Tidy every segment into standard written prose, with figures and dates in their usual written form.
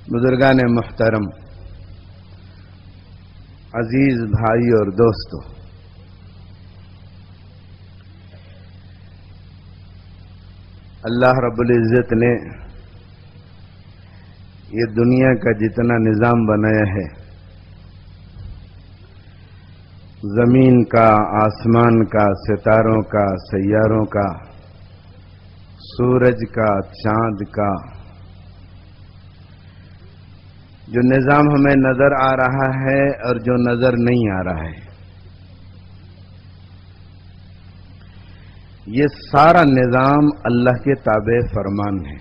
بزرگان محترم، عزیز بھائی اور دوستو، اللہ رب العزت نے یہ دنیا کا جتنا نظام بنایا ہے، زمین کا، آسمان کا، ستاروں کا، سیاروں کا، سورج کا، چاند کا، جو نظام ہمیں نظر آ رہا ہے اور جو نظر نہیں آ رہا ہے، یہ سارا نظام اللہ کے تابع فرمان ہے۔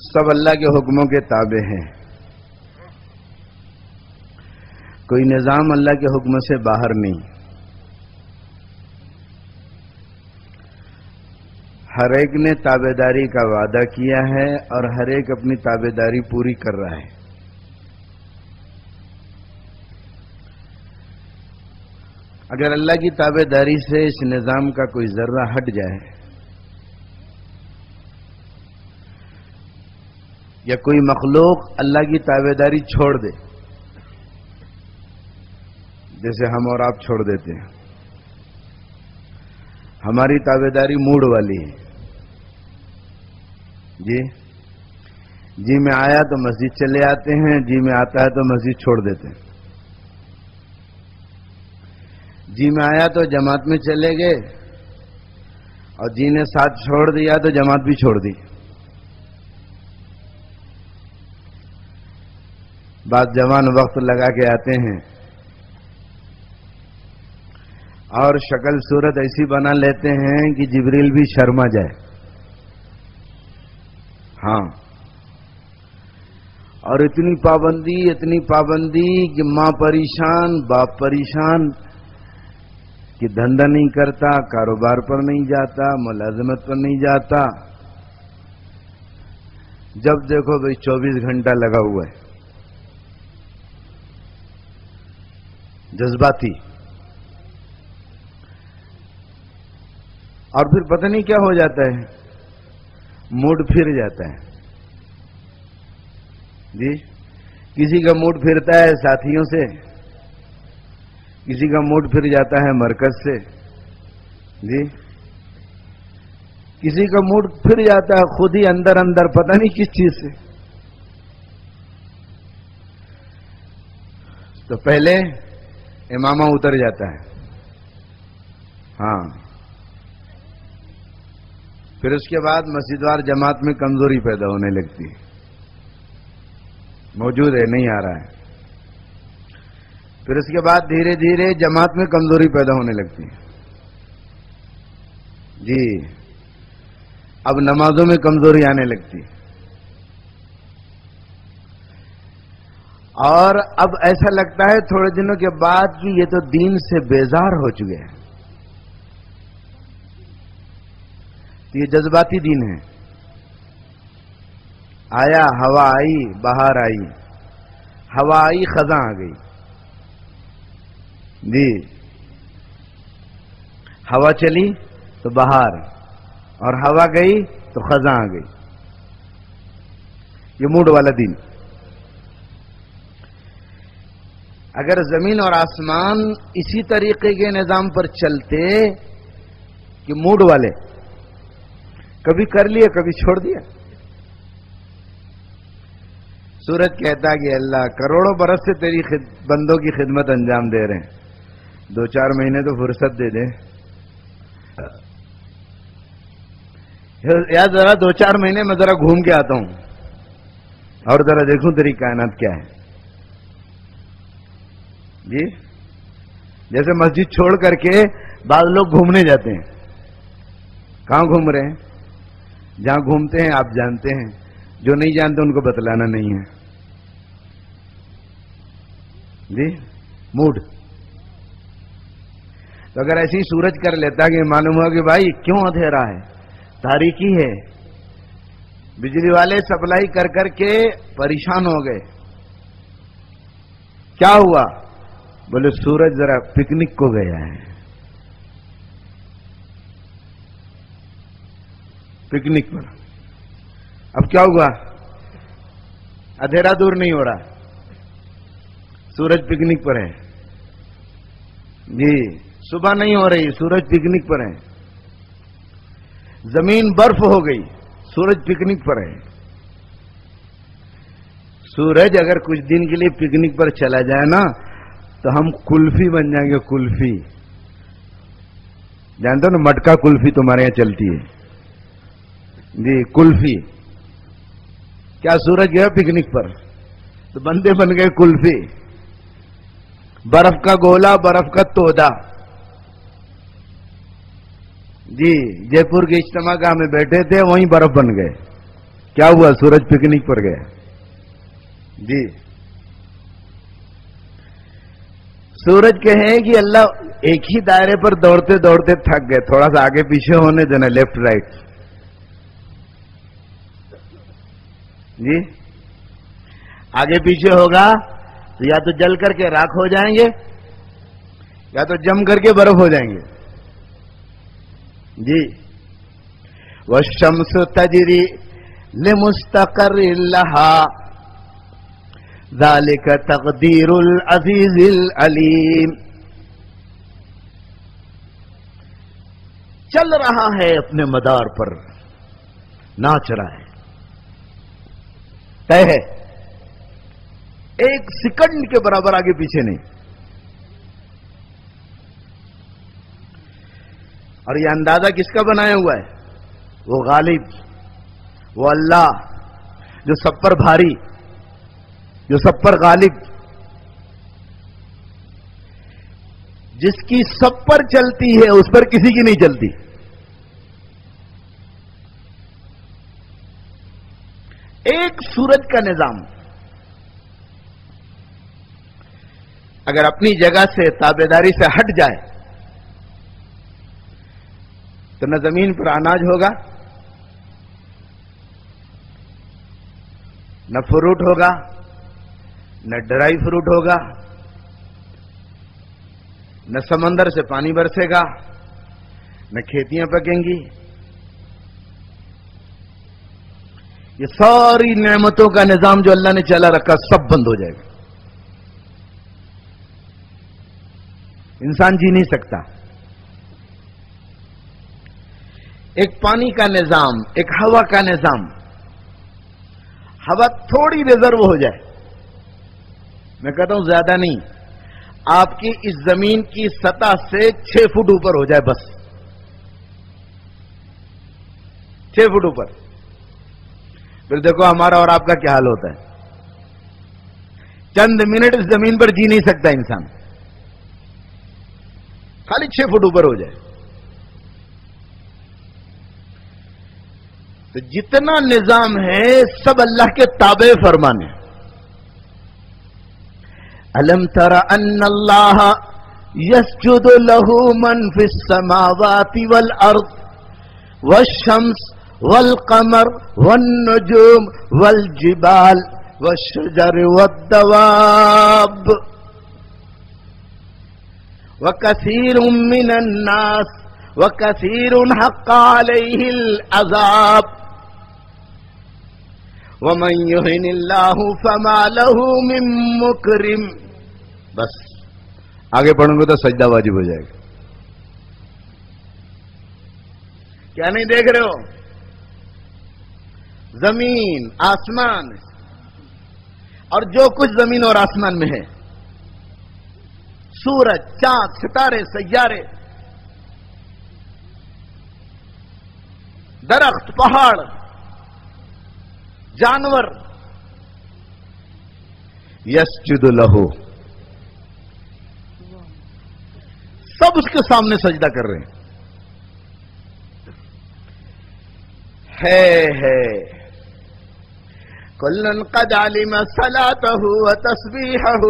سب اللہ کے حکموں کے تابع ہیں، کوئی نظام اللہ کے حکم سے باہر نہیں۔ ہر ایک نے تابعداری کا وعدہ کیا ہے اور ہر ایک اپنی تابعداری پوری کر رہا ہے۔ اگر اللہ کی تابعداری سے اس نظام کا کوئی ذرہ ہٹ جائے یا کوئی مخلوق اللہ کی تابعداری چھوڑ دے، جیسے ہم اور آپ چھوڑ دیتے ہیں، ہماری تابعداری موڈ والی ہے، جی میں آیا تو مسجد چلے آتے ہیں، جی میں آتا ہے تو مسجد چھوڑ دیتے ہیں، جی میں آیا تو جماعت میں چلے گئے اور جی نے ساتھ چھوڑ دیا تو جماعت بھی چھوڑ دی۔ بعض جوان وقت لگا کے آتے ہیں اور شکل صورت ایسی بنا لیتے ہیں کہ جبریل بھی شرما جائے۔ ہاں، اور اتنی پابندی کہ ماں پریشان، باپ پریشان کہ دھندا نہیں کرتا، کاروبار پر نہیں جاتا، ملازمت پر نہیں جاتا، جب دیکھو بھئی 24 گھنٹہ لگا ہوا ہے، جذباتی۔ اور پھر پتہ نہیں کیا ہو جاتا ہے، موڈ پھر جاتا ہے۔ جی، کسی کا موڈ پھرتا ہے ساتھیوں سے، کسی کا موڈ پھر جاتا ہے مرکز سے، جی کسی کا موڈ پھر جاتا ہے خود ہی اندر پتہ نہیں کس چیز سے۔ تو پہلے امامہ اتر جاتا ہے، ہاں، پھر اس کے بعد مسجد وار جماعت میں کمزوری پیدا ہونے لگتی ہے، موجود ہے نہیں آ رہا ہے، پھر اس کے بعد دھیرے دھیرے جماعت میں کمزوری پیدا ہونے لگتی ہے، جی اب نمازوں میں کمزوری آنے لگتی ہے، اور اب ایسا لگتا ہے تھوڑے دنوں کے بعد کہ یہ تو دین سے بیزار ہو چکے ہیں۔ یہ جذباتی دین ہے، آیا ہوا آئی، بہار آئی، ہوا آئی خزاں آ گئی، جی ہوا چلی تو بہار، اور ہوا گئی تو خزاں آ گئی، یہ موڈ والا دین۔ اگر زمین اور آسمان اسی طریقے کے نظام پر چلتے کہ موڈ والے، کبھی کر لیا کبھی چھوڑ دیا۔ سورج کہتا کہ اللہ کروڑوں برس سے تیری بندوں کی خدمت انجام دے رہے ہیں، 2-4 مہینے تو فرصت دے دیں، یا ذرا 2-4 مہینے میں ذرا گھوم کے آتا ہوں اور ذرا دیکھوں تیری کائنات کیا ہے۔ جی جیسے مسجد چھوڑ کر کے بعض لوگ گھومنے جاتے ہیں، کہاں گھوم رہے ہیں؟ جہاں گھومتے ہیں آپ جانتے ہیں، جو نہیں جانتے ان کو بتلانا نہیں ہے، جی موڈ۔ تو اگر ایسی سورج کر لیتا کہ معلوم ہوا کہ بھائی کیوں اندھیرا ہے، تاریکی ہے، بجلی والے سپلائی کر کر کے پریشان ہو گئے، کیا ہوا؟ بولے سورج ذرا پکنک کو گیا ہے، پکنک پر۔ اب کیا ہوا؟ اندھیرا دور نہیں ہو رہا، سورج پکنک پر ہے جی، صبح نہیں ہو رہی، سورج پکنک پر ہے، زمین برف ہو گئی، سورج پکنک پر ہے۔ سورج اگر کچھ دن کے لیے پکنک پر چلا جائے نا تو ہم کلفی بن جائیں گے، کلفی، جانتے ہو نا مٹکا کلفی تمہارے یہاں چلتی ہے جی، کلفی۔ کیا سورج گیا پکنک پر تو بندے بن گئے کلفی، برف کا گولا، برف کا تودا جی۔ جے پور کے اجتماع گاہ میں بیٹھے تھے، وہیں برف بن گئے۔ کیا ہوا؟ سورج پکنک پر گیا جی۔ سورج کہیں کہ اللہ ایک ہی دائرے پر دوڑتے دوڑتے تھک گئے، تھوڑا سا آگے پیچھے ہونے دینا، لیفٹ رائٹ جی۔ آگے پیچھے ہوگا تو یا تو جل کر کے راکھ ہو جائیں گے یا تو جم کر کے برف ہو جائیں گے جی۔ والشمس تجری لمستقر لها ذلك تقدیر العزیز العلیم۔ چل رہا ہے اپنے مدار پر، ناچ رہا ہے، طے ہے، ایک سیکنڈ کے برابر آگے پیچھے نہیں۔ اور یہ اندازہ کس کا بنایا ہوا ہے؟ وہ غالب، وہ اللہ جو سب پر بھاری، جو سب پر غالب، جس کی سب پر چلتی ہے اس پر کسی کی نہیں چلتی۔ ایک سورج کا نظام اگر اپنی جگہ سے تابعداری سے ہٹ جائے تو نہ زمین پر اناج ہوگا، نہ فروٹ ہوگا، نہ ڈرائی فروٹ ہوگا، نہ سمندر سے پانی برسے گا، نہ کھیتیاں پکیں گی۔ یہ ساری نعمتوں کا نظام جو اللہ نے چلا رکھا سب بند ہو جائے گا، انسان جی نہیں سکتا۔ ایک پانی کا نظام، ایک ہوا کا نظام، ہوا تھوڑی ریزرو ہو جائے، میں کہتا ہوں زیادہ نہیں، آپ کی اس زمین کی سطح سے 6 فٹ اوپر ہو جائے، بس 6 فٹ اوپر، پھر دیکھو ہمارا اور آپ کا کیا حال ہوتا ہے۔ چند منٹ اس زمین پر جی نہیں سکتا انسان، خالی 6 فٹ اوپر ہو جائے۔ تو جتنا نظام ہے سب اللہ کے تابع فرمان ہے۔ الم تر ان اللہ یسجد له من فی السماوات والارض والشمس والقمر والنجوم والجبال والشجر والدواب وكثير من الناس وكثير حق عليه العذاب ومن يهن الله فما له من مكرم۔ بس آگے پڑھوں گے تو سجدہ واجب ہو جائے گا۔ کیا نہیں دیکھ رہے ہو؟ زمین، آسمان اور جو کچھ زمین اور آسمان میں ہے، سورج، چاند، ستارے، سیارے، درخت، پہاڑ، جانور، یسجد لہ، سب اس کے سامنے سجدہ کر رہے ہیں۔ کلن قد علم صلاتہ وتسبیحہ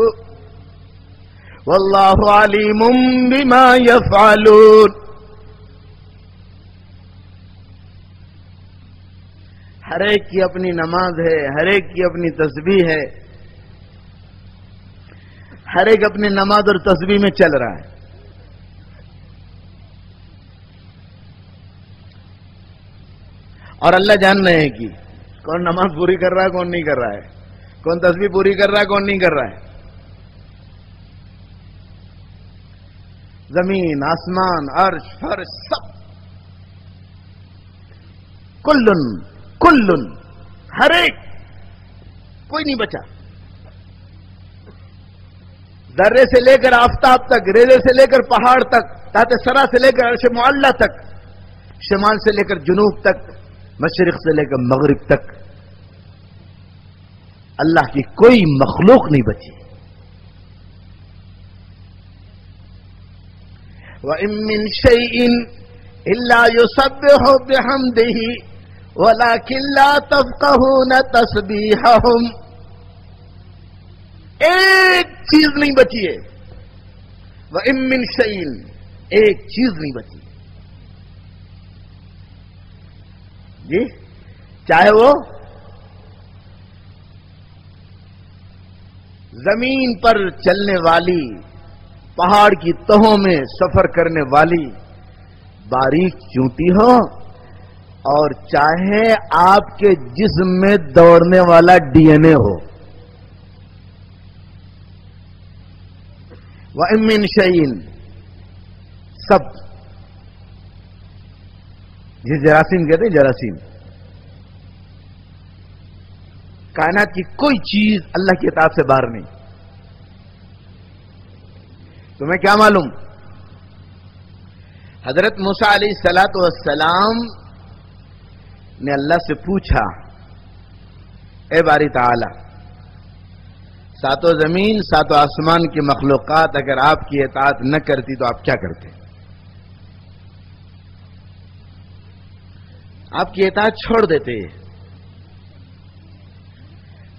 واللہ علیم بما یفعلون۔ ہر ایک کی اپنی نماز ہے، ہر ایک کی اپنی تسبیح ہے، ہر ایک اپنی نماز اور تسبیح میں چل رہا ہے۔ اور اللہ جان رہے ہیں کہ کون نماز پوری کر رہا ہے کون نہیں کر رہا ہے، کون تسبیح پوری کر رہا ہے کون نہیں کر رہا ہے. زمین آسمان عرش فرش سب، کلن ہر ایک، کوئی نہیں بچا. ذرے سے لے کر آفتاب تک، ریزے سے لے کر پہاڑ تک، تحت سرا سے لے کر عرش معلی تک، شمال سے لے کر جنوب تک، مشرق سے لے کر مغرب تک، اللہ کی کوئی مخلوق نہیں بچی. وَإِن مِّن شَيْءٍ إِلَّا يُسَبِّحُ بِحَمْدِهِ وَلَكِن لَّا تَفْقَهُونَ تَسْبِيحَهُمْ. ایک چیز نہیں بچی ہے. وَإِن مِّن شَيْءٍ، ایک چیز نہیں بچی جی، چاہے وہ زمین پر چلنے والی، پہاڑ کی تہوں میں سفر کرنے والی باریک چونٹی ہو، اور چاہے آپ کے جسم میں دوڑنے والا ڈی این اے ہو. وَإِن مِّن شَيْءٍ، سب. یہ جراثیم کہتے ہیں، جراثیم. کائنات کی کوئی چیز اللہ کی اطاعت سے باہر نہیں. تمہیں کیا معلوم؟ حضرت موسیٰ علیہ السلام نے اللہ سے پوچھا، اے باری تعالی، ساتوں زمین ساتوں آسمان کی مخلوقات اگر آپ کی اطاعت نہ کرتی تو آپ کیا کرتے؟ آپ کی اطاعت چھوڑ دیتے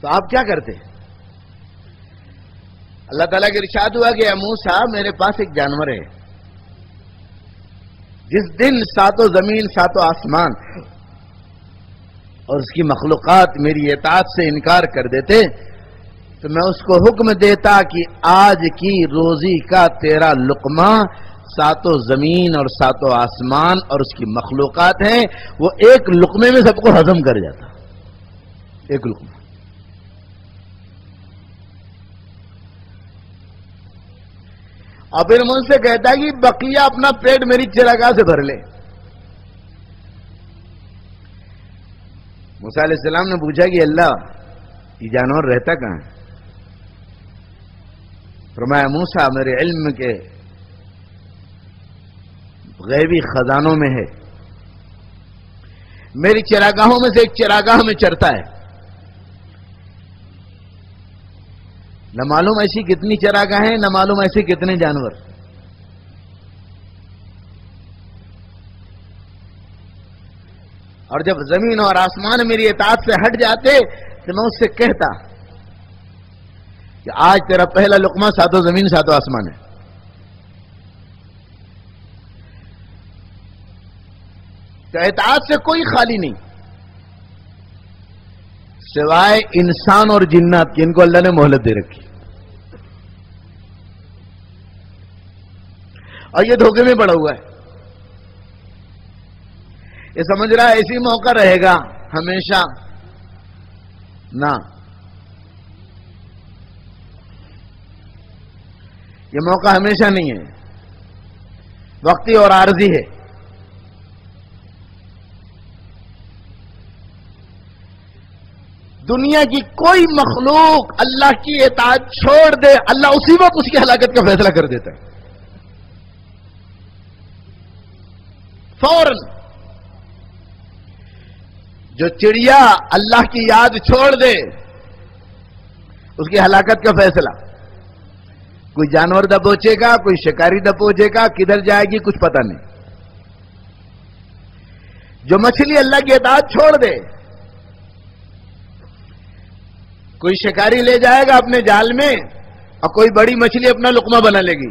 تو آپ کیا کرتے؟ اللہ تعالیٰ کے ارشاد ہوا کہ اے موسیٰ، میرے پاس ایک جانور ہے، جس دن ساتوں زمین ساتوں آسمان اور اس کی مخلوقات میری اطاعت سے انکار کر دیتے تو میں اس کو حکم دیتا کہ آج کی روزی کا تیرا لقمہ ساتوں زمین اور ساتوں آسمان اور اس کی مخلوقات ہیں، وہ ایک لقمے میں سب کو ہضم کر جاتا. ایک لقمہ. اور پھر مجھ سے کہتا ہے کہ بقیہ اپنا پیٹ میری چراگاہ سے بھر لے. موسیٰ علیہ السلام نے پوچھا کہ اللہ، یہ جانور رہتا کہاں ہے؟ فرمایا موسیٰ، میرے علم کے غیبی خزانوں میں ہے، میری چراگاہوں میں سے ایک چراگاہ میں چرتا ہے. نہ معلوم ایسی کتنی چراگاہیں، نہ معلوم ایسے کتنے جانور. اور جب زمین اور آسمان میری اطاعت سے ہٹ جاتے تو میں اس سے کہتا کہ آج تیرا پہلا لقمہ ساتوں زمین ساتوں آسمان ہے. تو اطاعت سے کوئی خالی نہیں سوائے انسان اور جنات کی، ان کو اللہ نے مہلت دے رکھی. اور یہ دھوکے میں پڑا ہوا ہے. یہ سمجھ رہا ہے ایسی موقع رہے گا ہمیشہ، نہ، یہ موقع ہمیشہ نہیں ہے، وقتی اور عارضی ہے. دنیا کی کوئی مخلوق اللہ کی اطاعت چھوڑ دے، اللہ اسی وقت اس کی ہلاکت کا فیصلہ کر دیتا ہے فوراً. جو چڑیا اللہ کی یاد چھوڑ دے اس کی ہلاکت کا فیصلہ. کوئی جانور دبوچے گا، کوئی شکاری دبوچے گا، کدھر جائے گی کچھ پتہ نہیں. جو مچھلی اللہ کی اطاعت چھوڑ دے، کوئی شکاری لے جائے گا اپنے جال میں اور کوئی بڑی مچھلی اپنا لقمہ بنا لے گی،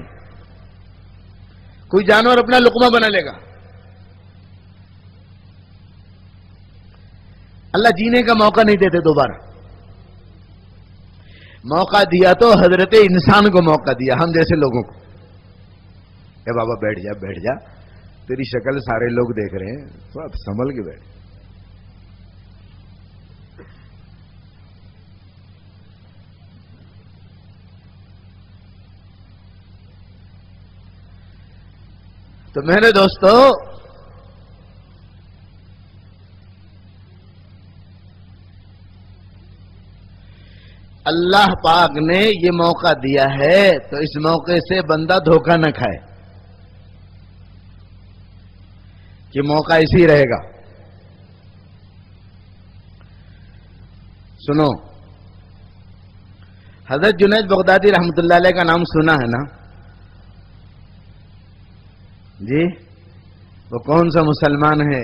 کوئی جانور اپنا لقمہ بنا لے گا. اللہ جینے کا موقع نہیں دیتے دوبارہ. موقع دیا تو حضرت انسان کو موقع دیا، ہم جیسے لوگوں کو. اے بابا بیٹھ جا بیٹھ جا، تیری شکل سارے لوگ دیکھ رہے ہیں، تو اب سنبھل کے بیٹھ. تو میرے دوستو، اللہ پاک نے یہ موقع دیا ہے تو اس موقع سے بندہ دھوکہ نہ کھائے کہ موقع اسی رہے گا۔ سنو، حضرت جنید بغدادی رحمت اللہ علیہ کا نام سنا ہے نا؟ جی، وہ کون سا مسلمان ہے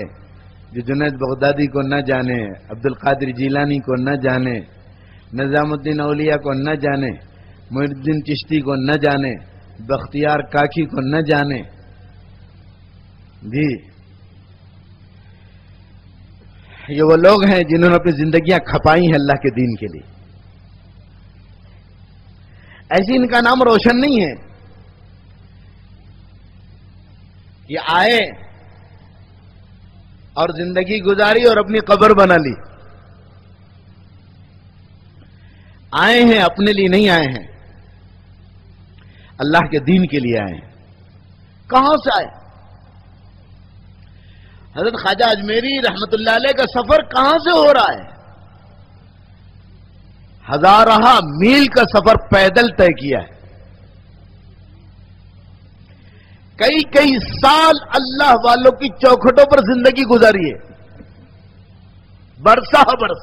جو جنید بغدادی کو نہ جانے، عبد القادر جیلانی کو نہ جانے، نظام الدین اولیاء کو نہ جانے، معین الدین چشتی کو نہ جانے، بختیار کاکی کو نہ جانے؟ جی، یہ وہ لوگ ہیں جنہوں نے اپنی زندگیاں کھپائی ہیں اللہ کے دین کے لیے۔ ایسی ان کا نام روشن نہیں ہے کہ آئے اور زندگی گزاری اور اپنی قبر بنا لی۔ آئے ہیں اپنے لیے نہیں آئے ہیں، اللہ کے دین کے لیے آئے ہیں۔ کہاں سے آئے؟ حضرت خواجہ اجمیری رحمت اللہ علیہ کا سفر کہاں سے ہو رہا ہے؟ ہزارہ میل کا سفر پیدل طے کیا ہے، کئی سال اللہ والوں کی چوکھٹوں پر زندگی گزاری ہے، برسہ برس۔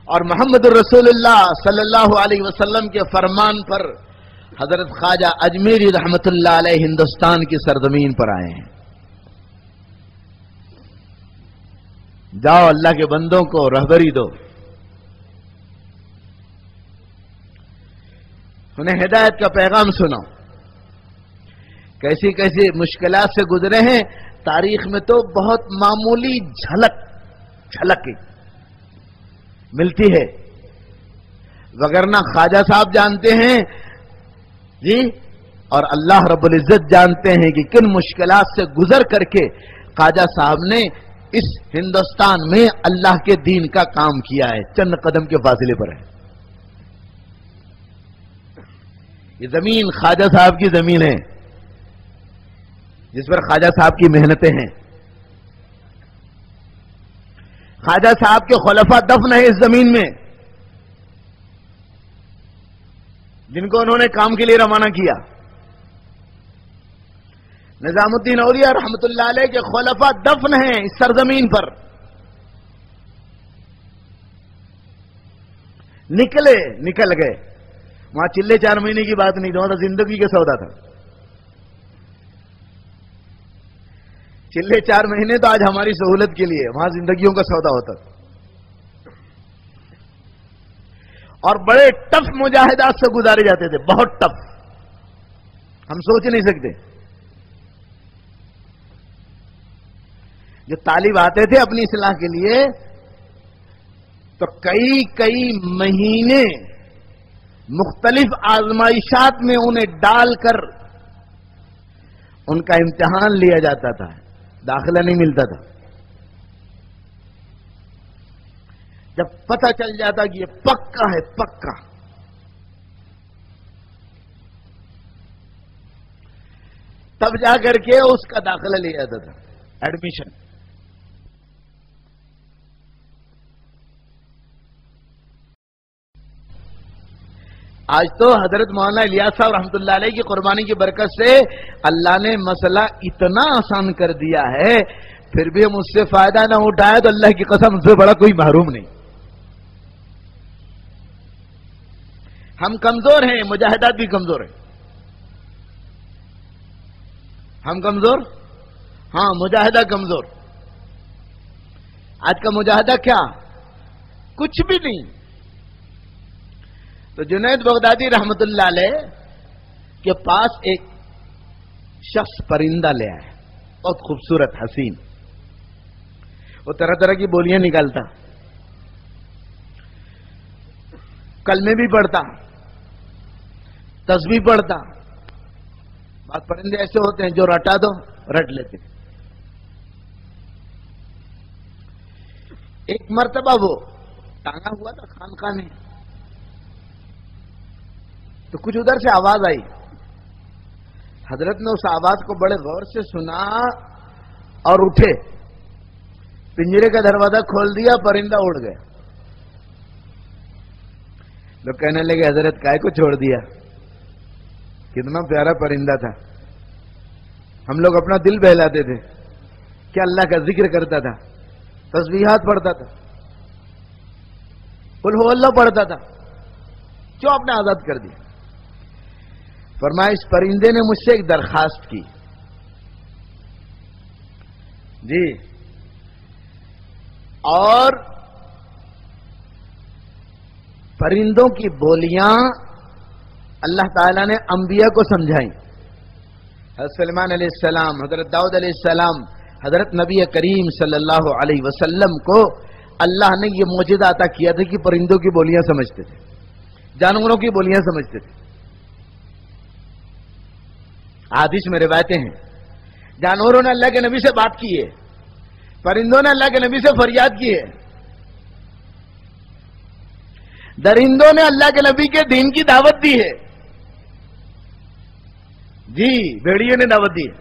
اور محمد الرسول اللہ صلی اللہ علیہ وسلم کے فرمان پر حضرت خواجہ اجمیری رحمت اللہ علیہ ہندوستان کی سرزمین پر آئے ہیں۔ جاؤ اللہ کے بندوں کو رہبری دو، انہیں ہدایت کا پیغام سناؤ۔ کیسی کیسی مشکلات سے گزرے ہیں، تاریخ میں تو بہت معمولی جھلک ملتی ہے، وگرنہ خواجہ صاحب جانتے ہیں جی، اور اللہ رب العزت جانتے ہیں کہ کن مشکلات سے گزر کر کے خواجہ صاحب نے اس ہندوستان میں اللہ کے دین کا کام کیا ہے، چند قدم کے فاصلے پر ہے۔ یہ زمین خواجہ صاحب کی زمین ہے، جس پر خواجہ صاحب کی محنتیں ہیں۔ خواجہ صاحب کے خلفاء دفن ہے اس زمین میں، جن کو انہوں نے کام کے لیے روانہ کیا۔ نظام الدین اولیاء رحمت اللہ علیہ کے خلفاء دفن ہیں اس سرزمین پر۔ نکل گئے وہاں چلے 4 مہینے کی بات نہیں، وہاں زندگی کا سودا تھا۔ چلے 4 مہینے تو آج ہماری سہولت کے لیے، وہاں زندگیوں کا سودا ہوتا تھا، اور بڑے ٹف مجاہدات سے گزارے جاتے تھے، بہت ٹف، ہم سوچ نہیں سکتے۔ جو طالب آتے تھے اپنی اصلاح کے لیے تو کئی مہینے مختلف آزمائشات میں انہیں ڈال کر ان کا امتحان لیا جاتا تھا، داخلہ نہیں ملتا تھا۔ جب پتہ چل جاتا کہ یہ پکا ہے، پکا، تب جا کر کے اس کا داخلہ لیا جاتا تھا، ایڈمیشن۔ آج تو حضرت مولانا الیاس صاحب رحمت اللہ علیہ کی قربانی کی برکت سے اللہ نے مسئلہ اتنا آسان کر دیا ہے، پھر بھی ہم اس سے فائدہ نہ اٹھائے تو اللہ کی قسم ہم سے بڑا کوئی محروم نہیں۔ ہم کمزور ہیں، مجاہدات بھی کمزور ہیں۔ ہم کمزور، ہاں، مجاہدہ کمزور۔ آج کا مجاہدہ کیا؟ کچھ بھی نہیں۔ تو جنید بغدادی رحمت اللہ علیہ کے پاس ایک شخص پرندہ لے آئے، بہت خوبصورت، حسین، وہ طرح طرح کی بولیاں نکالتا، کلمے بھی پڑھتا، تسبیح پڑھتا۔ بعض پرندے ایسے ہوتے ہیں جو رٹا دو رٹ لیتے۔ ایک مرتبہ وہ ٹانگا ہوا تھا خانقاہ میں، تو کچھ ادھر سے آواز آئی، حضرت نے اس آواز کو بڑے غور سے سنا اور اٹھے، پنجرے کا دروازہ کھول دیا، پرندہ اڑ گیا۔ لوگ کہنے لگے حضرت کائے کو چھوڑ دیا، کتنا پیارا پرندہ تھا، ہم لوگ اپنا دل بہلاتے تھے، کیا اللہ کا ذکر کرتا تھا، تسبیحات پڑھتا تھا، قل هو اللہ پڑھتا تھا، کیوں آپ نے آزاد کر دیا؟ فرمایا اس پرندے نے مجھ سے ایک درخواست کی، جی، اور پرندوں کی بولیاں اللہ تعالیٰ نے انبیاء کو سمجھائیں۔ حضرت سلیمان علیہ السلام، حضرت داؤد علیہ السلام، حضرت نبی کریم صلی اللہ علیہ وسلم کو اللہ نے یہ معجزہ عطا کیا تھا کہ پرندوں کی بولیاں سمجھتے تھے، جانوروں کی بولیاں سمجھتے تھے۔ حدیث میں روایتیں ہیں، جانوروں نے اللہ کے نبی سے بات کی ہے، پرندوں نے اللہ کے نبی سے فریاد کی ہے، درندوں نے اللہ کے نبی کے دین کی دعوت دی ہے، جی، بھیڑیوں نے دعوت دی ہے۔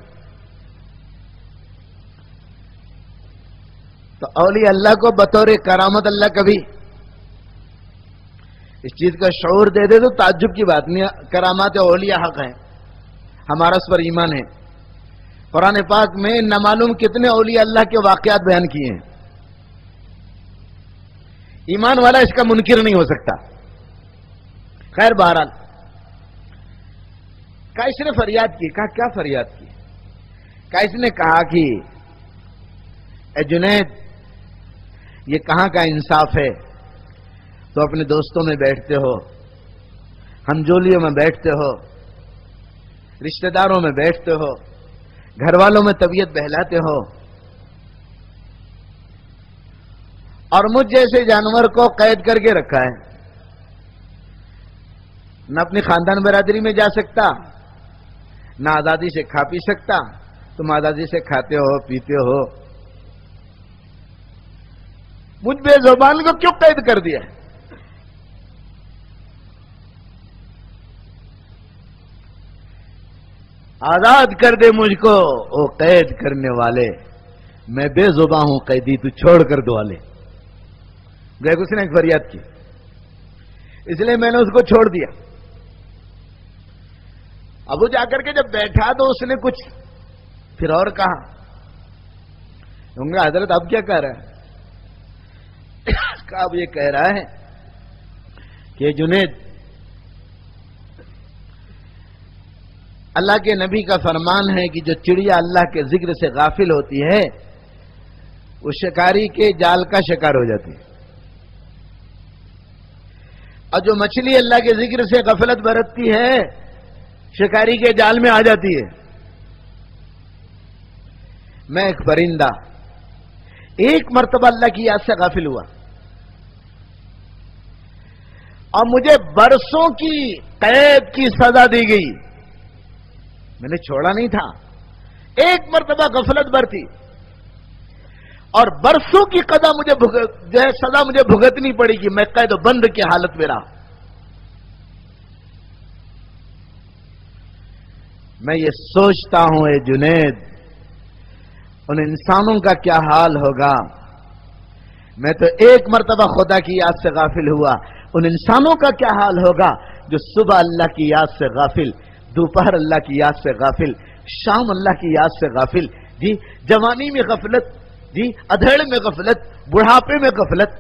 تو اولیاء اللہ کو بطور کرامت اللہ کبھی اس چیز کا شعور دے دے تو تعجب کی بات نہیں، کرامات اولیاء حق ہیں، ہمارا اس پر ایمان ہے۔ قرآن پاک میں نہ معلوم کتنے اولیاء اللہ کے واقعات بیان کیے ہیں، ایمان والا اس کا منکر نہیں ہو سکتا۔ خیر بہرحال کائس نے فریاد کی، کہا کیا فریاد کی؟ کائس نے کہا کہ اے جنید، یہ کہاں کا انصاف ہے؟ تو اپنے دوستوں میں بیٹھتے ہو، ہمجولیوں میں بیٹھتے ہو، رشتہ داروں میں بیٹھتے ہو، گھر والوں میں طبیعت بہلاتے ہو، اور مجھ جیسے جانور کو قید کر کے رکھا ہے، نہ اپنی خاندان برادری میں جا سکتا، نہ آزادی سے کھا پی سکتا، تم آزادی سے کھاتے ہو پیتے ہو، مجھ بے زبان کو کیوں قید کر دیا؟ آزاد کر دے مجھ کو او قید کرنے والے، میں بے زباں ہوں قیدی، تو چھوڑ کر دو والے۔ گئے اس نے ایک فریاد کی، اس لیے میں نے اس کو چھوڑ دیا۔ اب وہ جا کر کے جب بیٹھا تو اس نے کچھ پھر اور کہا، ہوں گے حضرت اب کیا کہہ رہا ہے؟ اب یہ کہہ رہا ہے کہ جنید، اللہ کے نبی کا فرمان ہے کہ جو چڑیا اللہ کے ذکر سے غافل ہوتی ہے وہ شکاری کے جال کا شکار ہو جاتی ہے، اور جو مچھلی اللہ کے ذکر سے غفلت برتتی ہے شکاری کے جال میں آ جاتی ہے۔ میں ایک پرندہ ایک مرتبہ اللہ کی یاد سے غافل ہوا اور مجھے برسوں کی قید کی سزا دی گئی، میں نے چھوڑا نہیں تھا، ایک مرتبہ غفلت برتی اور برسوں کی قضا مجھے جو ہے سزا مجھے بھگتنی پڑی کہ میں قید و بند کی حالت میں رہا۔ میں یہ سوچتا ہوں اے جنید، ان انسانوں کا کیا حال ہوگا؟ میں تو ایک مرتبہ خدا کی یاد سے غافل ہوا، ان انسانوں کا کیا حال ہوگا جو صبح اللہ کی یاد سے غافل، دوپہر اللہ کی یاد سے غافل، شام اللہ کی یاد سے غافل، جی، جوانی میں غفلت، جی، ادھیڑ میں غفلت، بڑھاپے میں غفلت،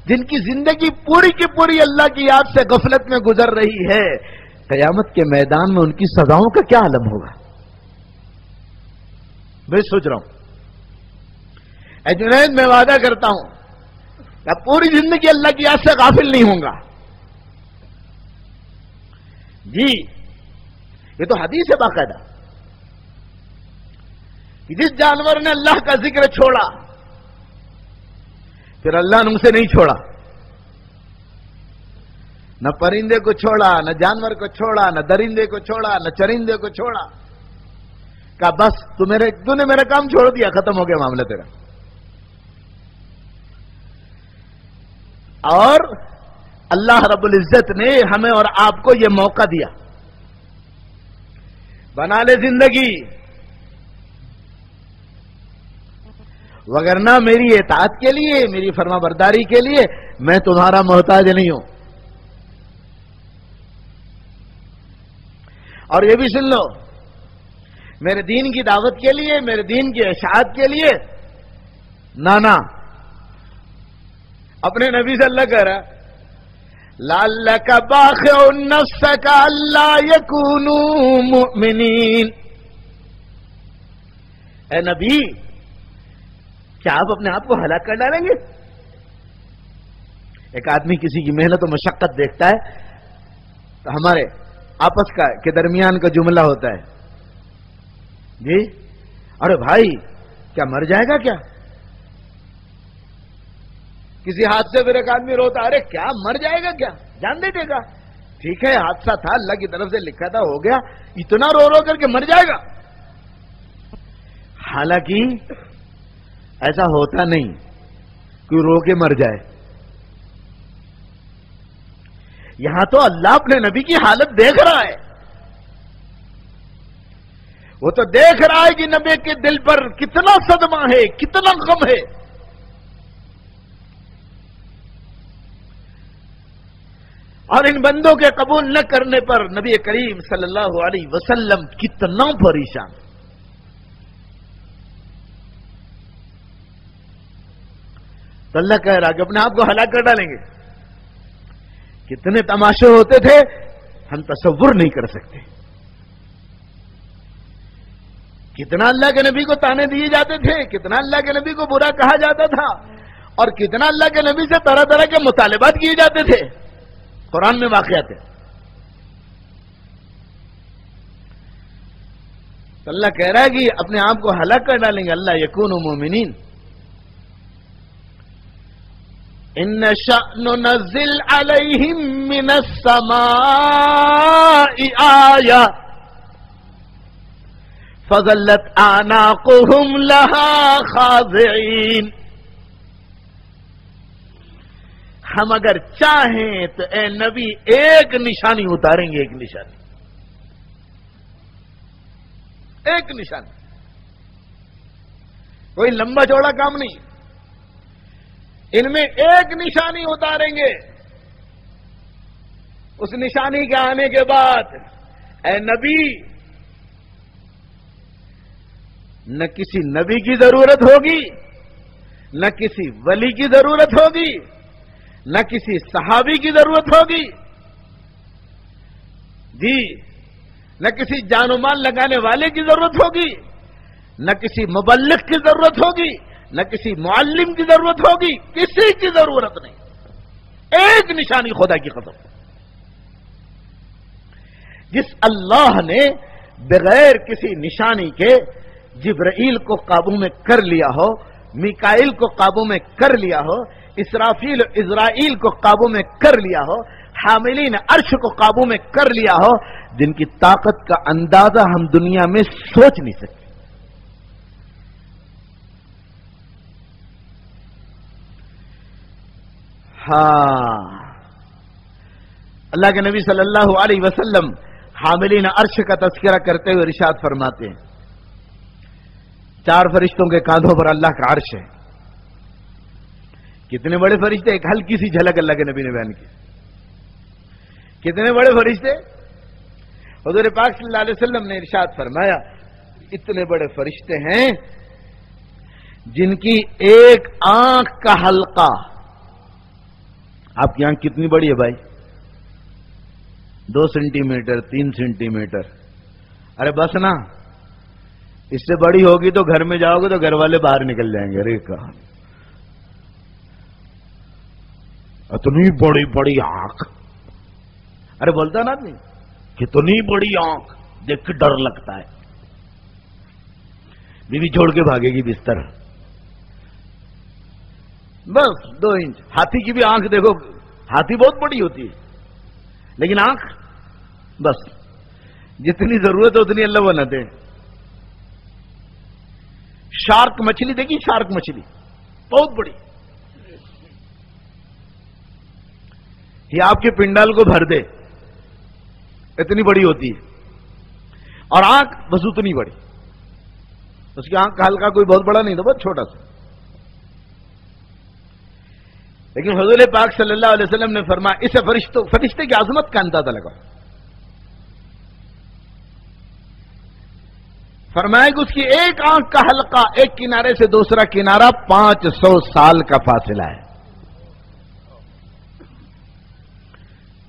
جن کی زندگی پوری کی پوری اللہ کی یاد سے غفلت میں گزر رہی ہے، قیامت کے میدان میں ان کی سزاؤں کا کیا عالم ہوگا؟ میں سوچ رہا ہوں اے جنید، میں وعدہ کرتا ہوں کہ پوری زندگی اللہ کی یاد سے غافل نہیں ہوں گا۔ جی، یہ تو حدیث ہے باقاعدہ کہ جس جانور نے اللہ کا ذکر چھوڑا پھر اللہ نے اسے نہیں چھوڑا، نہ پرندے کو چھوڑا، نہ جانور کو چھوڑا، نہ درندے کو چھوڑا، نہ چرندے کو چھوڑا، کہا بس تو نے میرا کام چھوڑ دیا، ختم ہو گیا معاملہ تیرا۔ اور اللہ رب العزت نے ہمیں اور آپ کو یہ موقع دیا، بنا لے زندگی، وگرنہ میری اطاعت کے لیے، میری فرما برداری کے لیے میں تمہارا محتاج نہیں ہوں۔ اور یہ بھی سن لو، میرے دین کی دعوت کے لیے، میرے دین کی اشاعت کے لیے نانا اپنے نبی سے اللہ کہہ رہا لعلک باخع نفسک الا یکونوا مؤمنین، اے نبی کیا آپ اپنے آپ کو ہلاک کر ڈالیں گے؟ ایک آدمی کسی کی محنت و مشقت دیکھتا ہے تو ہمارے آپس کا کے درمیان کا جملہ ہوتا ہے، جی ارے بھائی کیا مر جائے گا کیا؟ کسی حادثے پھر ایک آدمی روتا، ارے کیا مر جائے گا کیا، جان دے دے گا، ٹھیک ہے حادثہ تھا اللہ کی طرف سے لکھا تھا ہو گیا، اتنا رو رو کر کے مر جائے گا؟ حالانکہ ایسا ہوتا نہیں، کوئی رو کے مر جائے۔ یہاں تو اللہ اپنے نبی کی حالت دیکھ رہا ہے، وہ تو دیکھ رہا ہے کہ نبی کے دل پر کتنا صدمہ ہے، کتنا غم ہے۔ اور ان بندوں کے قبول نہ کرنے پر نبی کریم صلی اللہ علیہ وسلم کتنا پریشان۔ تو اللہ کہہ رہا کہ اپنے آپ کو ہلاک کر ڈالیں گے۔ کتنے تماشے ہوتے تھے ہم تصور نہیں کر سکتے، کتنا اللہ کے نبی کو تانے دیے جاتے تھے، کتنا اللہ کے نبی کو برا کہا جاتا تھا، اور کتنا اللہ کے نبی سے طرح طرح کے مطالبات کیے جاتے تھے۔ قرآن میں واقعات ہے۔ تو اللہ کہہ رہا ہے کہ اپنے آپ کو ہلاک کر ڈالیں گے، اللہ یکونوا مومنین۔ ان نشأ ننزل علیہم من السماء آیہ فظلت اعناقهم لها خاضعین، ہم اگر چاہیں تو اے نبی ایک نشانی اتاریں گے، ایک نشانی، ایک نشانی، کوئی لمبا چوڑا کام نہیں، ان میں ایک نشانی اتاریں گے۔ اس نشانی کے آنے کے بعد اے نبی نہ کسی نبی کی ضرورت ہوگی، نہ کسی ولی کی ضرورت ہوگی، نہ کسی صحابی کی ضرورت ہوگی، جی نہ کسی جان و مال لگانے والے کی ضرورت ہوگی، نہ کسی مبلغ کی ضرورت ہوگی، نہ کسی معلم کی ضرورت ہوگی، کسی کی ضرورت نہیں، ایک نشانی خدا کی قسم۔ جس اللہ نے بغیر کسی نشانی کے جبرائیل کو قابو میں کر لیا ہو، میکائیل کو قابو میں کر لیا ہو، اسرافیل و عزرائیل کو قابو میں کر لیا ہو، حاملین عرش کو قابو میں کر لیا ہو، جن کی طاقت کا اندازہ ہم دنیا میں سوچ نہیں سکتے۔ ہاں اللہ کے نبی صلی اللہ علیہ وسلم حاملین عرش کا تذکرہ کرتے ہوئے ارشاد فرماتے ہیں، 4 فرشتوں کے کاندھوں پر اللہ کا عرش ہے۔ کتنے بڑے فرشتے، ایک ہلکی سی جھلک اللہ کے نبی نے بیان کی۔ کتنے بڑے فرشتے؟ حضور پاک صلی اللہ علیہ وسلم نے ارشاد فرمایا، اتنے بڑے فرشتے ہیں جن کی ایک آنکھ کا حلقہ، آپ کی آنکھ کتنی بڑی ہے بھائی؟ 2 سینٹی میٹر 3 سینٹی میٹر، ارے بس نا، اس سے بڑی ہوگی تو گھر میں جاؤ گے تو گھر والے باہر نکل جائیں گے، ارے کہاں اتنی بڑی بڑی آنکھ، ارے بولتا نا آدمی کتنی بڑی آنکھ دیکھ کے ڈر لگتا ہے، بیوی چھوڑ کے بھاگے گی بستر، بس 2 انچ۔ ہاتھی کی بھی آنکھ دیکھو، ہاتھی بہت بڑی ہوتی ہے لیکن آنکھ بس جتنی ضرورت ہے اتنی اللہ بناتے ہیں۔ شارک مچھلی دیکھی، شارک مچھلی بہت بڑی، یہ آپ کے پنڈال کو بھر دے اتنی بڑی ہوتی ہے، اور آنکھ بس اتنی بڑی، اس کی آنکھ کا حلقہ کوئی بہت بڑا نہیں تھا، بہت چھوٹا سا. لیکن حضور پاک صلی اللہ علیہ وسلم نے فرمایا اسے فرشتے کی عظمت کا اندازہ لگاؤ. فرمایا کہ اس کی ایک آنکھ کا حلقہ ایک کنارے سے دوسرا کنارہ 500 سال کا فاصلہ ہے.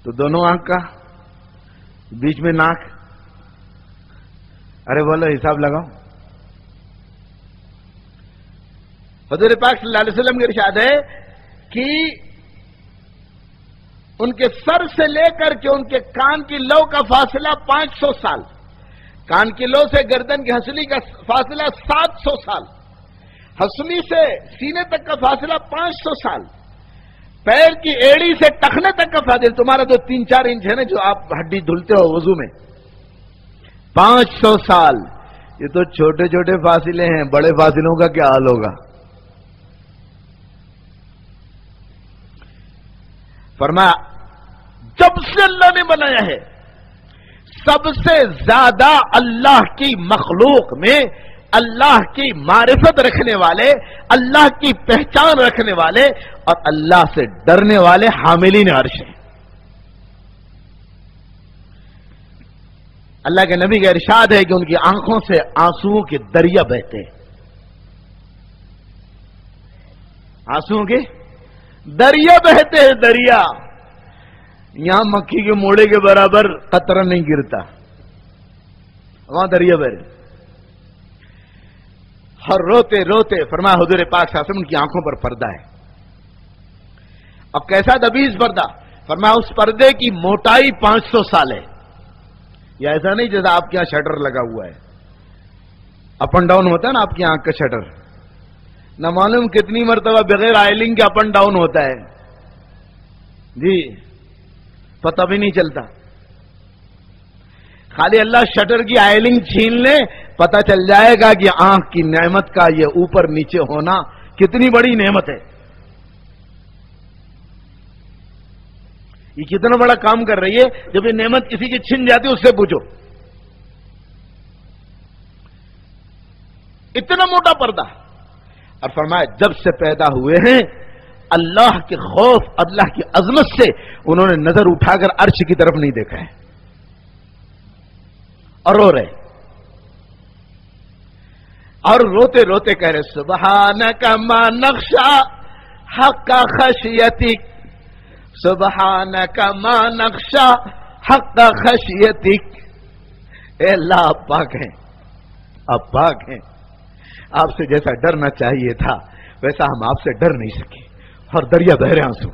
تو دونوں آنکھ کا بیچ میں ناک، ارے بولو حساب لگاؤ. حضور پاک صلی اللہ علیہ وسلم کا ارشاد ہے کہ ان کے سر سے لے کر کے ان کے کان کی لو کا فاصلہ 500 سال، کان کی لو سے گردن کی ہنسلی کا فاصلہ 700 سال، ہنسلی سے سینے تک کا فاصلہ 500 سال، پیر کی ایڑی سے ٹخنے تک کا فاصلہ، تمہارا جو 3-4 انچ ہے نا جو آپ ہڈی دھلتے ہو وضو میں، 500 سال. یہ تو چھوٹے چھوٹے فاصلے ہیں، بڑے فاصلوں کا کیا حال ہوگا. فرمایا جب سے اللہ نے بنایا ہے سب سے زیادہ اللہ کی مخلوق میں اللہ کی معرفت رکھنے والے، اللہ کی پہچان رکھنے والے اور اللہ سے ڈرنے والے حاملین عرش ہیں. اللہ کے نبی کا ارشاد ہے کہ ان کی آنکھوں سے آنسوؤں کے دریا بہتے ہیں. آنسوؤں کے دریا بہتے ہیں، دریا. یہاں مکھی کے موڑے کے برابر قطرہ نہیں گرتا، وہاں دریا بہے. ہر روتے روتے فرمایا حضور پاک صلی اللہ علیہ وسلم ان کی آنکھوں پر پردہ ہے. اب کیسا دبیز پردہ؟ فرمایا اس پردے کی موٹائی 500 سال ہے. یا ایسا نہیں جیسا آپ کے یہاں شٹر لگا ہوا ہے، اپ اینڈ ڈاؤن ہوتا ہے نا آپ کی آنکھ کا شٹر، نہ معلوم کتنی مرتبہ بغیر آئلنگ کے اپ اینڈ ڈاؤن ہوتا ہے جی، پتہ بھی نہیں چلتا. خالی اللہ شٹر کی آئلنگ چھین لے پتہ چل جائے گا کہ آنکھ کی نعمت کا یہ اوپر نیچے ہونا کتنی بڑی نعمت ہے. یہ کتنا بڑا کام کر رہی ہے. جب یہ نعمت کسی کی چھن جاتی ہے اس سے پوچھو. اتنا موٹا پردہ. اور فرمایا جب سے پیدا ہوئے ہیں اللہ کے خوف، اللہ کی عظمت سے انہوں نے نظر اٹھا کر عرش کی طرف نہیں دیکھا ہے اور رو رہے، اور روتے روتے کہہ رہے سبحانک ما نخشى حق خشیتک، سبحانک ما نخشى حق خشیتک. اے اللہ آپ پاک ہیں، آپ پاک ہیں، آپ سے جیسا ڈرنا چاہیے تھا ویسا ہم آپ سے ڈر نہیں سکے. اور دریا بہ رہے آنسو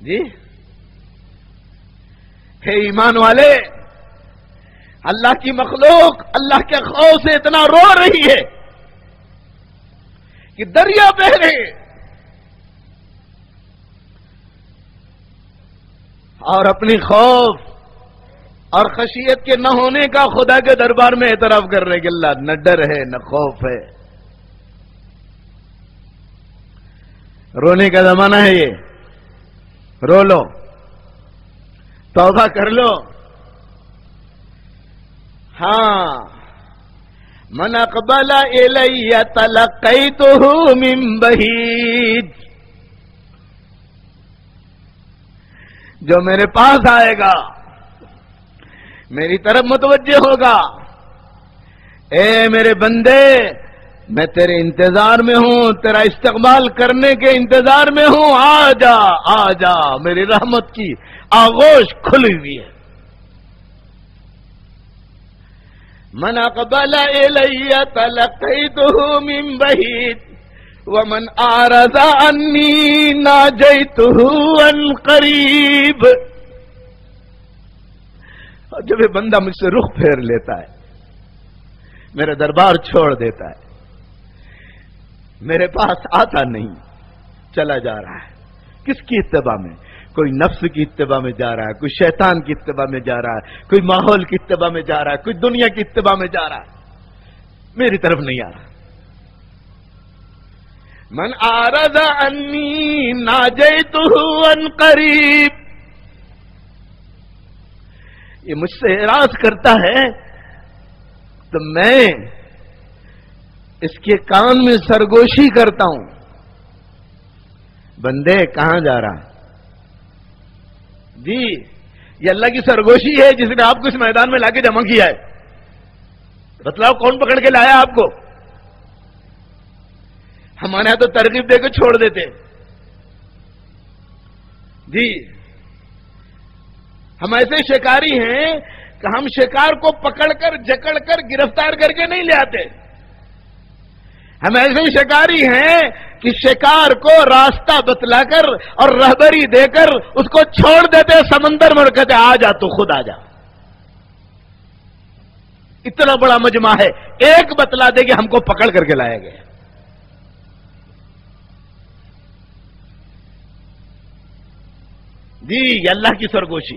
جی. ہے ایمان والے، اللہ کی مخلوق اللہ کے خوف سے اتنا رو رہی ہے کہ دریا بہ رہے، اور اپنی خوف اور خشیت کے نہ ہونے کا خدا کے دربار میں اعتراف کر رہے کہ اللہ نہ ڈر ہے نہ خوف ہے. رونے کا زمانہ ہے یہ، رو لو، توبہ کر لو. ہاں من اقبل الی تلقیتہ من بعید، جو میرے پاس آئے گا میری طرف متوجہ ہوگا، اے میرے بندے میں تیرے انتظار میں ہوں، تیرا استقبال کرنے کے انتظار میں ہوں، آ جا آ جا، میری رحمت کی آغوش کھلی ہوئی ہے. من اقبل الی تلقیتہ من بعید ومن اعرض عنی ناجیتہ عن قریب. جب یہ بندہ مجھ سے رخ پھیر لیتا ہے، میرے دربار چھوڑ دیتا ہے، میرے پاس آتا نہیں، چلا جا رہا ہے. کس کی اتباع میں؟ کوئی نفس کی اتباع میں جا رہا ہے، کوئی شیطان کی اتباع میں جا رہا ہے، کوئی ماحول کی اتباع میں جا رہا ہے، کوئی دنیا کی اتباع میں جا رہا ہے، میری طرف نہیں آ رہا. من اعرض عنی ناجیتہ عن قریب. یہ مجھ سے اعراض کرتا ہے تو میں اس کے کان میں سرگوشی کرتا ہوں، بندے کہاں جا رہا؟ جی یہ اللہ کی سرگوشی ہے جس نے آپ کو اس میدان میں لا کے جمع کیا ہے. بتلاؤ کون پکڑ کے لایا آپ کو؟ ہمارے یہاں تو ترغیب دے کے چھوڑ دیتے. جی ہم ایسے شکاری ہیں کہ ہم شکار کو پکڑ کر جکڑ کر گرفتار کر کے نہیں لے آتے. ہم ایسے شکاری ہیں کہ شکار کو راستہ بتلا کر اور رہبری دے کر اس کو چھوڑ دیتے سمندر میں، کہتے آ جا تو خود آ جا. اتنا بڑا مجمع ہے، ایک بتلا دے کہ ہم کو پکڑ کر کے لایا گیا. جی یہ اللہ کی سرگوشی.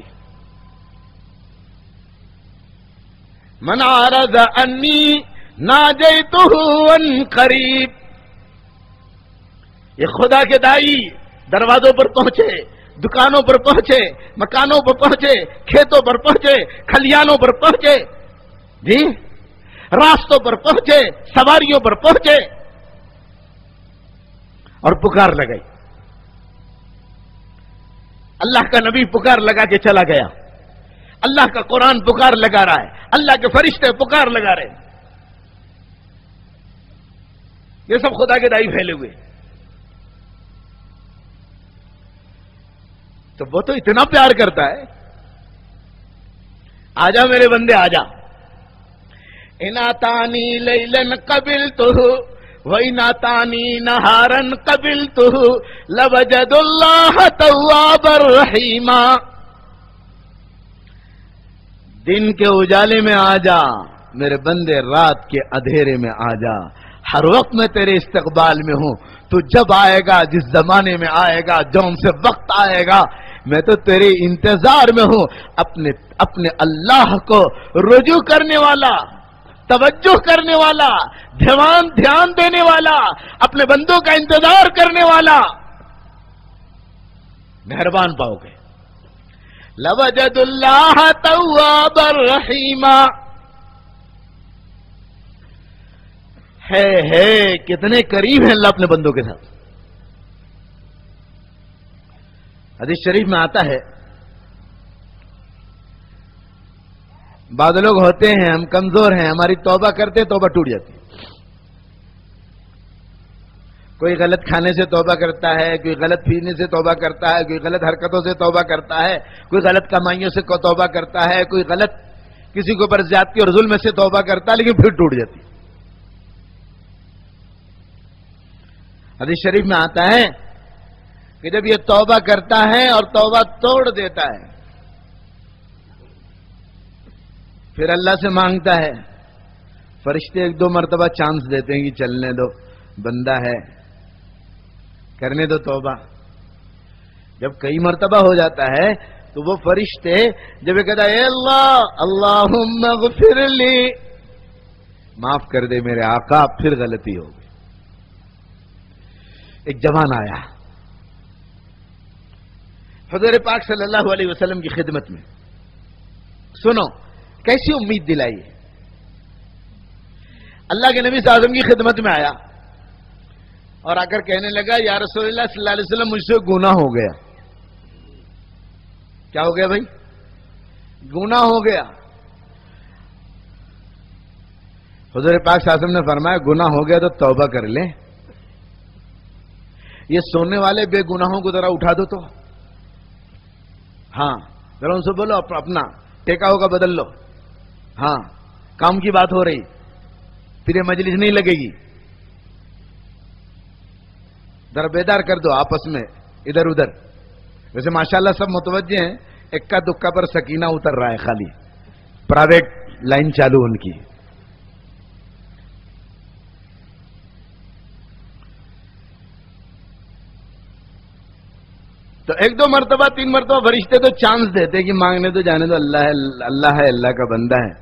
من عرض انی ناجیتہ عن قریب. یہ خدا کے دائی دروازوں پر پہنچے، دکانوں پر پہنچے، مکانوں پر پہنچے، کھیتوں پر پہنچے، کھلیانوں پر پہنچے، جی راستوں پر پہنچے، سواریوں پر پہنچے اور پکار لگائی. اللہ کا نبی پکار لگا کے چلا گیا، اللہ کا قرآن پکار لگا رہا ہے، اللہ کے فرشتے پکار لگا رہے ہیں. یہ سب خدا کے دائی پھیلے ہوئے. تو وہ تو اتنا پیار کرتا ہے. آجا میرے بندے آجا. اناتانی لیلن قبلتہ وَإِنَاتَانِي نَهَارًا قَبِلْتُهُ لَوَجَدُ اللَّهَ تَوَّابًا رَحِيمًا. دن کے اجالے میں آ جا میرے بندے، رات کے اندھیرے میں آ جا. ہر وقت میں تیرے استقبال میں ہوں. تو جب آئے گا، جس زمانے میں آئے گا، جون سے وقت آئے گا، میں تو تیرے انتظار میں ہوں. اپنے اللہ کو رجوع کرنے والا، توجہ کرنے والا، دھیان دینے والا، اپنے بندوں کا انتظار کرنے والا مہربان پاؤ گے. لَوَجَدُ اللَّهَ تَوَّابًا رَحِيمًا. ہے کتنے قریب ہیں اللہ اپنے بندوں کے ساتھ. حدیث شریف میں آتا ہے، بعض لوگ ہوتے ہیں ہم کمزور ہیں، ہماری توبہ کرتے توبہ ٹوٹ جاتی. کوئی غلط کھانے سے توبہ کرتا ہے، کوئی غلط پینے سے توبہ کرتا ہے، کوئی غلط حرکتوں سے توبہ کرتا ہے، کوئی غلط کمائیوں سے توبہ کرتا ہے، کوئی غلط کسی کے اوپر زیادتی اور ظلم سے توبہ کرتا ہے، لیکن پھر ٹوٹ جاتی. حدیث شریف میں آتا ہے کہ جب یہ توبہ کرتا ہے اور توبہ توڑ دیتا ہے، پھر اللہ سے مانگتا ہے. فرشتے ایک دو مرتبہ چانس دیتے ہیں کہ چلنے دو، بندہ ہے، کرنے دو توبہ. جب کئی مرتبہ ہو جاتا ہے تو وہ فرشتے جب یہ کہتا ہے اے اللہ اللہم اغفر لی، معاف کر دے میرے آقا، پھر غلطی ہو گئی. ایک جوان آیا حضور پاک صلی اللہ علیہ وسلم کی خدمت میں. سنو کیسی امید دلائی. اللہ کے نبی صلی اللہ علیہ وسلم کی خدمت میں آیا اور آ کر کہنے لگا یا رسول اللہ صلی اللہ علیہ وسلم مجھ سے گناہ ہو گیا. کیا ہو گیا بھائی؟ گناہ ہو گیا. حضور پاک صلی اللہ علیہ وسلم نے فرمایا گناہ ہو گیا تو توبہ کر لیں. یہ سونے والے بے گناہوں کو ذرا اٹھا دو تو. ہاں ذرا ان سے بولو اپنا ٹیکا ہوگا بدل لو. ہاں کام کی بات ہو رہی، پھر یہ مجلس نہیں لگے گی. ذرا بیدار کر دو آپس میں ادھر ادھر. ویسے ماشاءاللہ سب متوجہ ہیں، اکا دکا پر سکینہ اتر رہا ہے، خالی پرائیویٹ لائن چالو ان کی. تو ایک دو مرتبہ تین مرتبہ فرشتے تو چانس دیتے کہ مانگنے تو جانے دو، اللہ ہے، اللہ کا بندہ ہے.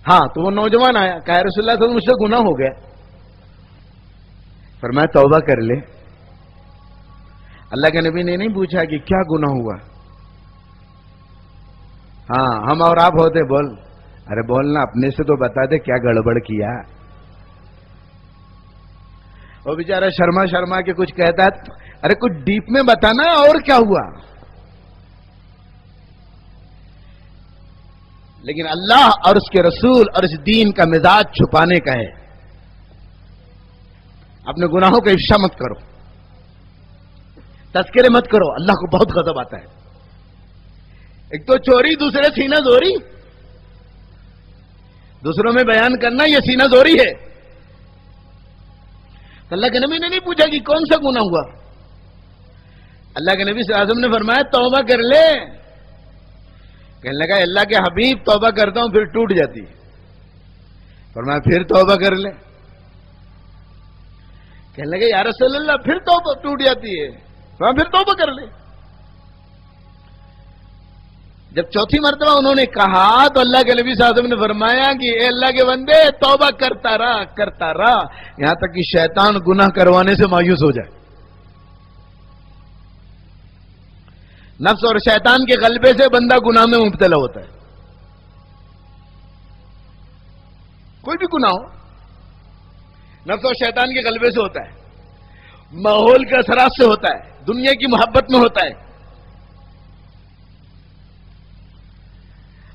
ہاں تو وہ نوجوان آیا، کہا رسول اللہ صلی اللہ علیہ وسلم مجھ سے گناہ ہو گیا. فرمایا توبہ کر لے. اللہ کے نبی نے نہیں پوچھا کہ کیا گناہ ہوا، ہاں ہم اور آپ ہوتے بول، ارے بولنا اپنے سے تو بتا دے کیا گڑبڑ کیا. وہ بیچارہ شرما شرما کے کچھ کہتا ہے، ارے کچھ ڈیپ میں بتانا اور کیا ہوا. لیکن اللہ اور اس کے رسول اور اس دین کا مزاج چھپانے کا ہے. اپنے گناہوں کا افشا مت کرو، تذکرے مت کرو، اللہ کو بہت غضب آتا ہے. ایک تو چوری، دوسرے سینہ زوری. دوسروں میں بیان کرنا یہ سینہ زوری ہے. اللہ کے نبی نے نہیں پوچھا کہ کون سا گناہ ہوا. اللہ کے نبی صلی اللہ علیہ وسلم نے فرمایا توبہ کر لے. کہنے لگا اللہ کے حبیب توبہ کرتا ہوں پھر ٹوٹ جاتی. فرمایا پھر توبہ کر لے. کہنے لگا یا رسول اللہ پھر توبہ ٹوٹ جاتی ہے. فرمایا پھر توبہ کر لے. جب چوتھی مرتبہ انہوں نے کہا تو اللہ کے نبی صلی اللہ علیہ وسلم نے فرمایا کہ اے اللہ کے بندے توبہ کرتا رہا یہاں تک کہ شیطان گناہ کروانے سے مایوس ہو جائے. نفس اور شیطان کے غلبے سے بندہ گناہ میں مبتلا ہوتا ہے. کوئی بھی گناہ ہو نفس اور شیطان کے غلبے سے ہوتا ہے، ماحول کے اثرات سے ہوتا ہے، دنیا کی محبت میں ہوتا ہے.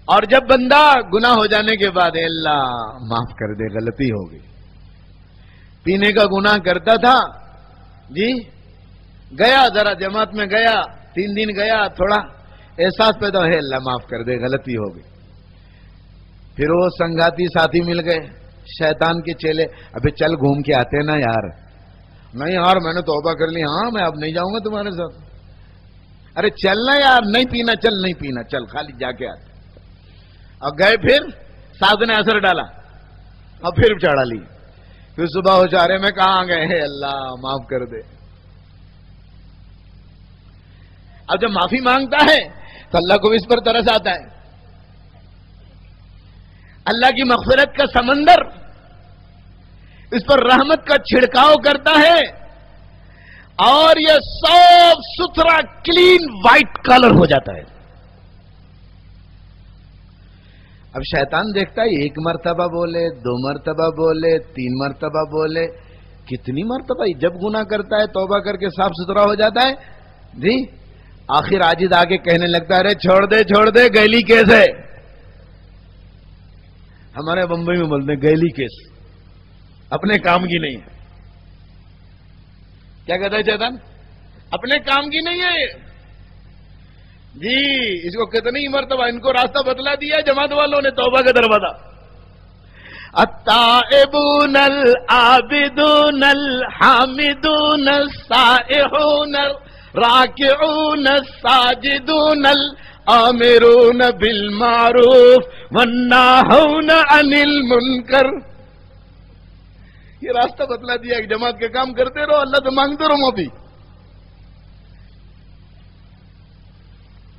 اور جب بندہ گناہ ہو جانے کے بعد اللہ معاف کر دے غلطی ہو گئی. پینے کا گناہ کرتا تھا جی، گیا ذرا جماعت میں گیا، 3 دن گیا، تھوڑا احساس پیدا ہے اللہ معاف کر دے غلطی ہو گئی. پھر وہ سنگاتی ساتھی مل گئے شیطان کے چیلے، ابھی چل گھوم کے آتے نا یار. نہیں یار میں نے توبہ کر لی، ہاں میں اب نہیں جاؤں گا تمہارے ساتھ. ارے چلنا یار، نہیں پینا، چل نہیں پینا، چل خالی جا کے آتے. اور گئے پھر ساتھ نے اثر ڈالا اور پھر چڑھا لی. پھر صبح ہو چارے میں کہاں گئے ہے اللہ معاف کر دے. اب جب معافی مانگتا ہے تو اللہ کو اس پر ترس آتا ہے. اللہ کی مغفرت کا سمندر اس پر رحمت کا چھڑکاؤ کرتا ہے اور یہ صاف ستھرا کلین وائٹ کلر ہو جاتا ہے. اب شیطان دیکھتا ہے 1 مرتبہ بولے، 2 مرتبہ بولے، 3 مرتبہ بولے، کتنی مرتبہ جب گناہ کرتا ہے توبہ کر کے صاف ستھرا ہو جاتا ہے جی. آخر عاجز آگے کہنے لگتا ہے ارے چھوڑ دے گیلی کیس ہے. ہمارے بمبئی میں بولتے ہیں گیلی کیس، اپنے کام کی نہیں ہے. کیا کہتا ہے شیطان؟ اپنے کام کی نہیں ہے جی. اس کو کتنی مرتبہ ان کو راستہ بتلا دیا جماعت والوں نے توبہ کا دروازہ. التائبون العابدون الحامدون السائحون الراکعون الساجدون الآمرون بالمعروف والناہون عن المنکر. یہ راستہ بتلا دیا کہ جماعت کے کام کرتے رہو، اللہ سے مانگتے رہو معافی.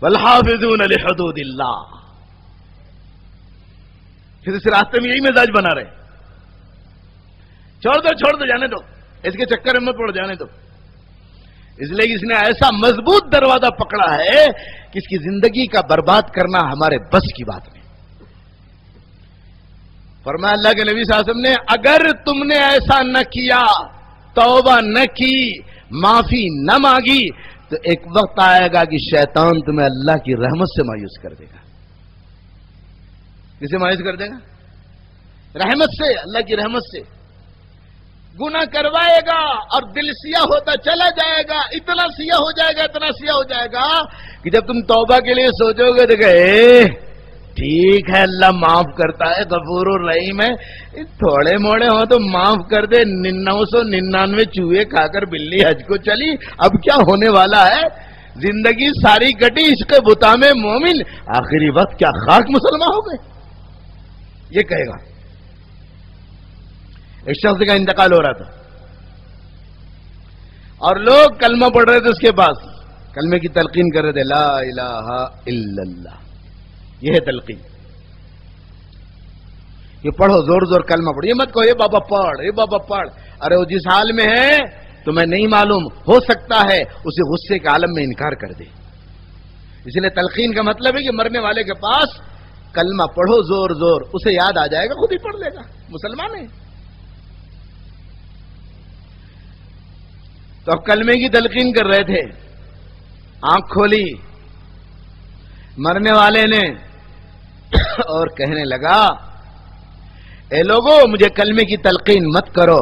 والحافظون لحدود اللہ. پھر اس راستے میں یہی مزاج بنا رہے. چھوڑ دو جانے دو، اس کے چکر میں مت پڑ جانے دو. اس لیے اس نے ایسا مضبوط دروازہ پکڑا ہے کہ اس کی زندگی کا برباد کرنا ہمارے بس کی بات نہیں. فرمایا اللہ کے نبی صلی اللہ علیہ وسلم نے اگر تم نے ایسا نہ کیا، توبہ نہ کی، معافی نہ مانگی، تو ایک وقت آئے گا کہ شیطان تمہیں اللہ کی رحمت سے مایوس کر دے گا. کسے مایوس کر دے گا؟ رحمت سے، اللہ کی رحمت سے. گناہ کروائے گا اور دل سیاہ ہوتا چلا جائے گا، اتنا سیاہ ہو جائے گا، اتنا سیاہ ہو جائے گا کہ جب تم توبہ کے لیے سوچو گے تو کہے ٹھیک ہے اللہ معاف کرتا ہے، غفور الرحیم ہے، تھوڑے موڑے ہو تو معاف کر دے. 999 چوہے کھا کر بلی حج کو چلی، اب کیا ہونے والا ہے؟ زندگی ساری کٹی عشق بتا میں مومن، آخری وقت کیا خاک مسلمان ہو گئے. یہ کہے گا. ایک شخص کا انتقال ہو رہا تھا اور لوگ کلمہ پڑھ رہے تھے اس کے پاس، کلمے کی تلقین کر رہے تھے، لا الہ الا اللہ. یہ ہے تلقین. یہ پڑھو، زور زور کلمہ پڑھو. یہ مت کہو یہ بابا پڑھ، یہ بابا پڑھ. ارے وہ جس حال میں ہے تمہیں نہیں معلوم، ہو سکتا ہے اسے غصے کے عالم میں انکار کر دے. اس لیے تلقین کا مطلب ہے کہ مرنے والے کے پاس کلمہ پڑھو زور زور، اسے یاد آ جائے گا، خود ہی پڑھ لے گا، مسلمان ہے۔ تو اب کلمے کی تلقین کر رہے تھے، آنکھ کھولی مرنے والے نے اور کہنے لگا اے لوگوں مجھے کلمے کی تلقین مت کرو،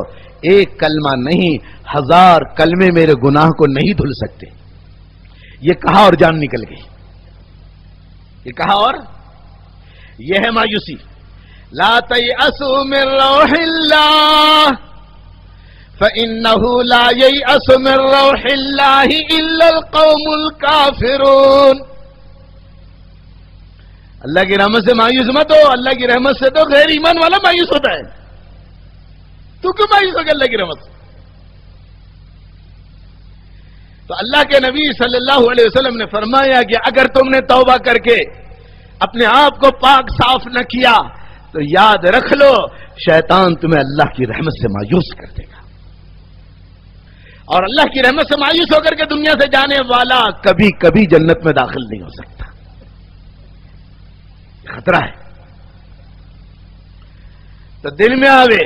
ایک کلمہ نہیں 1000 کلمے میرے گناہ کو نہیں دھل سکتے۔ یہ کہا اور جان نکل گئی، یہ کہا اور یہ ہے مایوسی۔ لا تیأسوا من روح اللہ فإنه لا ييأس من روح اللہ الا القوم الكافرون۔ اللہ کی رحمت سے مایوس مت ہو، اللہ کی رحمت سے تو غیر ایمان والا مایوس ہوتا ہے، تو کیوں مایوس ہو گیا اللہ کی رحمت سے؟ تو اللہ کے نبی صلی اللہ علیہ وسلم نے فرمایا کہ اگر تم نے توبہ کر کے اپنے آپ کو پاک صاف نہ کیا تو یاد رکھ لو شیطان تمہیں اللہ کی رحمت سے مایوس کر دے گا، اور اللہ کی رحمت سے مایوس ہو کر کے دنیا سے جانے والا کبھی کبھی جنت میں داخل نہیں ہو سکتا، خطرہ ہے۔ تو دل میں آوے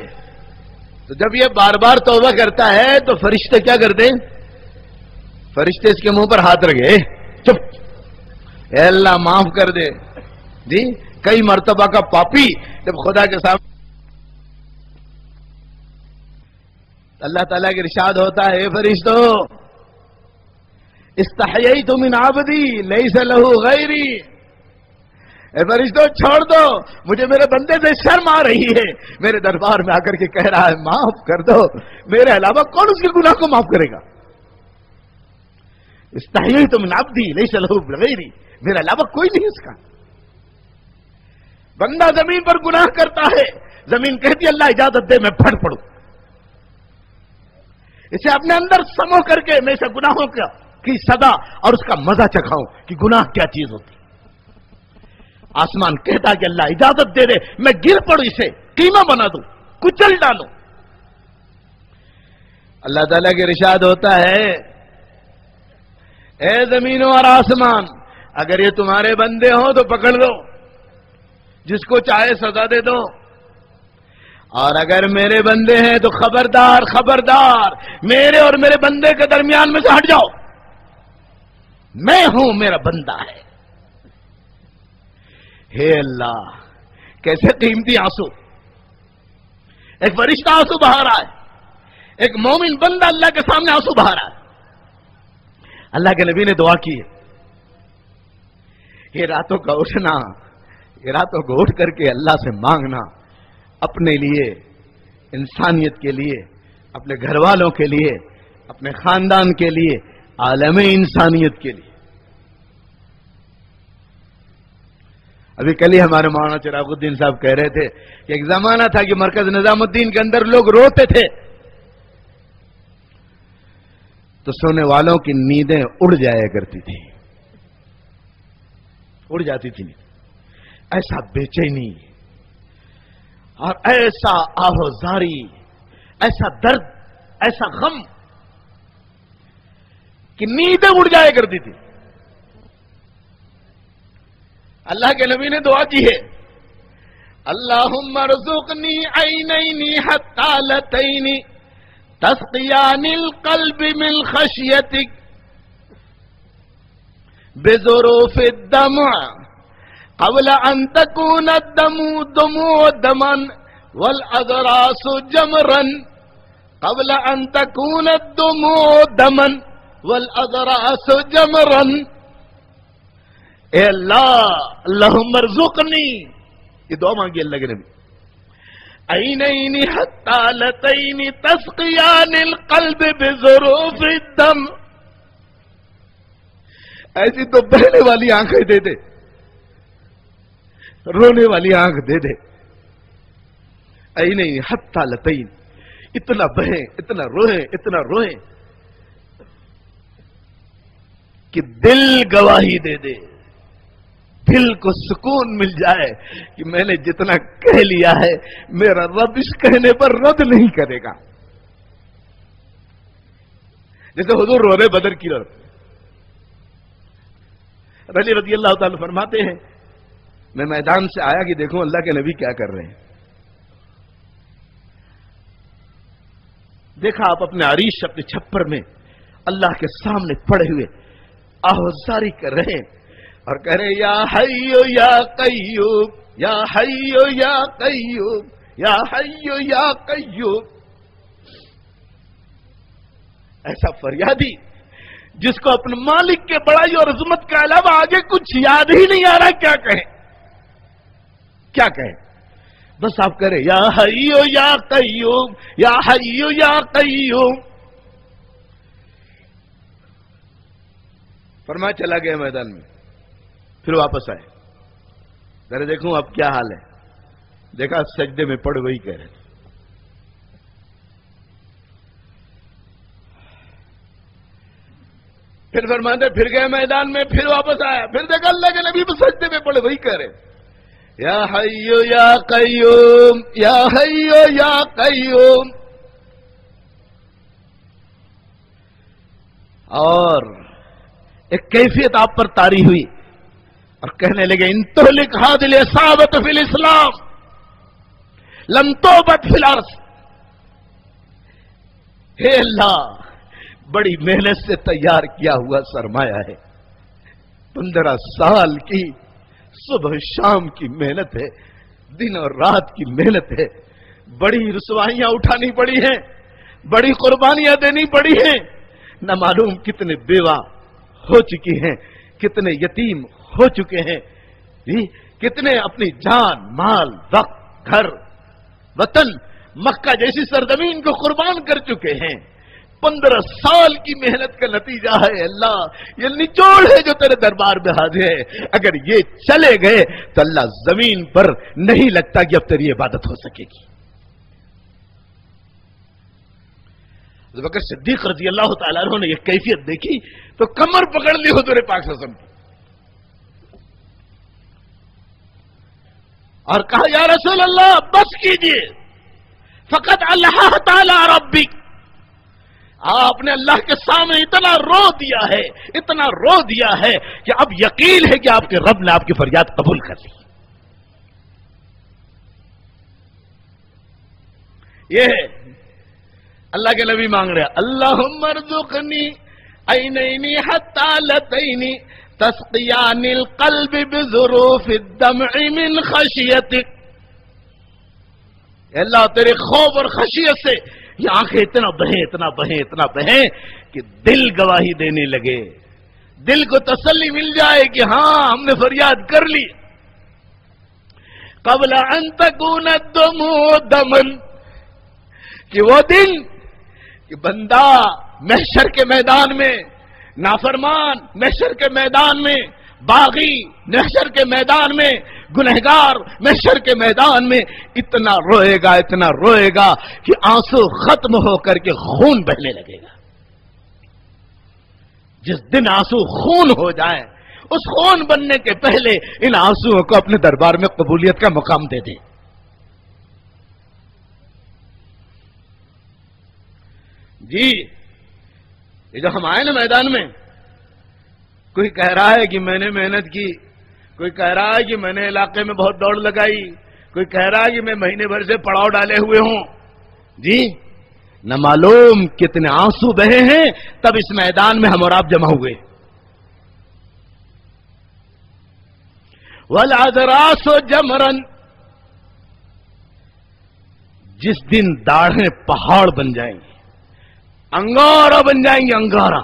تو جب یہ بار بار توبہ کرتا ہے تو فرشتے کیا کرتے ہیں؟ فرشتے اس کے منہ پر ہاتھ رکھے، چپ، اے اللہ معاف کر دے۔ جی کئی مرتبہ کا پاپی جب خدا کے سامنے اللہ تعالیٰ کے ارشاد ہوتا ہے اے فرشتو استحییت من عبدی لیس لہ غیری، اے فرشتو چھوڑ دو، مجھے میرے بندے سے شرم آ رہی ہے، میرے دربار میں آ کر کے کہہ رہا ہے معاف کر دو، میرے علاوہ کون اس کے گناہ کو معاف کرے گا؟ استحییت من عبدی لیس لہ غیری، میرے علاوہ کوئی نہیں اس کا۔ بندہ زمین پر گناہ کرتا ہے، زمین کہتی ہے اللہ اجازت دے میں پھڑ پڑوں، اسے اپنے اندر سمو کر کے میں سے گناہوں کی سزا اور اس کا مزہ چکھاؤں کہ گناہ کیا چیز ہوتی۔ آسمان کہتا کہ اللہ اجازت دے دے میں گر پڑوں، اسے قیمہ بنا دوں، کچل ڈالوں۔ اللہ تعالیٰ کے ارشاد ہوتا ہے اے زمینوں اور آسمان اگر یہ تمہارے بندے ہوں تو پکڑ دو، جس کو چاہے سزا دے دو، اور اگر میرے بندے ہیں تو خبردار خبردار میرے اور میرے بندے کے درمیان میں سے ہٹ جاؤ، میں ہوں میرا بندہ ہے۔ ہے اللہ کیسے قیمتی آنسو، ایک فرشتہ آنسو بہا رہا ہے، ایک مومن بندہ اللہ کے سامنے آنسو بہا رہا ہے۔ اللہ کے نبی نے دعا کی ہے، یہ راتوں کا اٹھنا، یہ راتوں کو اٹھ کر کے اللہ سے مانگنا، اپنے لیے، انسانیت کے لیے، اپنے گھر والوں کے لیے، اپنے خاندان کے لیے، عالم انسانیت کے لیے۔ ابھی کل ہی ہمارے مولانا چراغ الدین صاحب کہہ رہے تھے کہ ایک زمانہ تھا کہ مرکز نظام الدین کے اندر لوگ روتے تھے تو سونے والوں کی نیندیں اڑ جایا کرتی تھی، اڑ جاتی تھی، ایسا بے چینی اور ایسا آہوزاری، ایسا درد، ایسا غم کہ نیندیں اڑ جایا کرتی تھی۔ اللہ کے نبی نے دعا کی ہے اللہم ارزقنی عینین حتالتین تسقیان القلب من خشیتک بظروف الدمع قبل ان تکون الدموع دما والاضراس جمرا قبل ان تکون الدموع دما والاضراس جمرا۔ اے اللہ اللہم ارزقنی، یہ دعا مانگی اللہ کے نبی، عینین حتالتین تسقیان القلب بظروف الدم، ایسی تو بہنے والی آنکھیں دے دے، رونے والی آنکھ دے دے، عینین حتالتین، اتنا بہیں، اتنا روئیں، اتنا روئیں کہ دل گواہی دے دے، دل کو سکون مل جائے کہ میں نے جتنا کہہ لیا ہے میرا رب اس کہنے پر رد نہیں کرے گا۔ جیسے حضور روزے بدر کی رات علی رضی اللہ تعالی فرماتے ہیں میں میدان سے آیا کہ دیکھوں اللہ کے نبی کیا کر رہے ہیں. دیکھا آپ اپنے عریش اپنے چھپر میں اللہ کے سامنے پڑے ہوئے آہوزاری کر رہے ہیں اور کہہ رہے یا حیو یا قیوم یا حیو یا قیوم یا حیو یا قیوم. ایسا فریادی جس کو اپنے مالک کے بڑائی اور عظمت کے علاوہ آگے کچھ یاد ہی نہیں آ رہا کیا کہیں کیا کہیں. بس آپ کریں یا حیو یا قیوم یا حیو یا قیوم. فرمایا چلا گیا میدان میں. پھر واپس آئے ذرا دیکھوں اب کیا حال ہے. دیکھا سجدے میں پڑ وہی کہہ رہے تھے. پھر فرماتے پھر گئے میدان میں. پھر واپس آیا. پھر دیکھا اللہ کے نبی سجدے میں پڑے وہی کہہ رہے یا حیو یا قیوم یا حیو یا قیوم. اور ایک کیفیت آپ پر طاری ہوئی اور کہنے لگے ان تہلک هذه الاصابة فی الاسلام لم توبت فی الارض. ہے اللہ بڑی محنت سے تیار کیا ہوا سرمایہ ہے. 15 سال کی صبح شام کی محنت ہے, دن اور رات کی محنت ہے. بڑی رسوائیاں اٹھانی پڑی ہیں, بڑی قربانیاں دینی پڑی ہیں. نہ معلوم کتنے بیوہ ہو چکی ہیں, کتنے یتیم ہو چکے ہیں, کتنے اپنی جان مال وقت گھر وطن مکہ جیسی سرزمین کو قربان کر چکے ہیں. 15 سال کی محنت کا نتیجہ ہے اللہ, یہ نچوڑ ہے جو تیرے دربار میں حاضر ہے. اگر یہ چلے گئے تو اللہ زمین پر نہیں لگتا کہ اب تیری عبادت ہو سکے گی. ابو بکر صدیق رضی اللہ تعالیٰ عنہ نے یہ کیفیت دیکھی تو کمر پکڑ لی حضور پاک صلی اللہ علیہ وسلم کی اور کہا یا رسول اللہ بس کیجئے, فقط اللہ تعالی ربی. آپ نے اللہ کے سامنے اتنا رو دیا ہے, اتنا رو دیا ہے کہ اب یقین ہے کہ آپ کے رب نے آپ کی فریاد قبول کر لی. یہ ہے اللہ کے نبی مانگ رہے اللہم ارزقنی عینین حتی لتین تسقیان القلب بظروف الدمع من خشیتک. اللہ تیرے خوف اور خشیت سے یہ آنکھیں اتنا بہیں اتنا بہیں اتنا بہیں کہ دل گواہی دینے لگے, دل کو تسلی مل جائے کہ ہاں ہم نے فریاد کر لی. قبل ان تکون الدموع دمن, کہ وہ دن کہ بندہ محشر کے میدان میں نافرمان, محشر کے میدان میں باغی, محشر کے میدان میں گنہگار, محشر کے میدان میں اتنا روئے گا کہ آنسو ختم ہو کر کے خون بہنے لگے گا. جس دن آنسو خون ہو جائے اس خون بننے کے پہلے ان آنسوؤں کو اپنے دربار میں قبولیت کا مقام دے دے. جی یہ جو ہم آئے نا میدان میں, کوئی کہہ رہا ہے کہ میں نے محنت کی, کوئی کہہ رہا ہے کہ میں نے علاقے میں بہت دوڑ لگائی, کوئی کہہ رہا ہے کہ میں مہینے بھر سے پڑاؤ ڈالے ہوئے ہوں. جی نہ معلوم کتنے آنسو بہے ہیں تب اس میدان میں ہم اور آپ جمع ہوئے. والعذراس جمرن, جس دن داڑھیں پہاڑ بن جائیں گی, انگارہ بن جائیں گے, انگارہ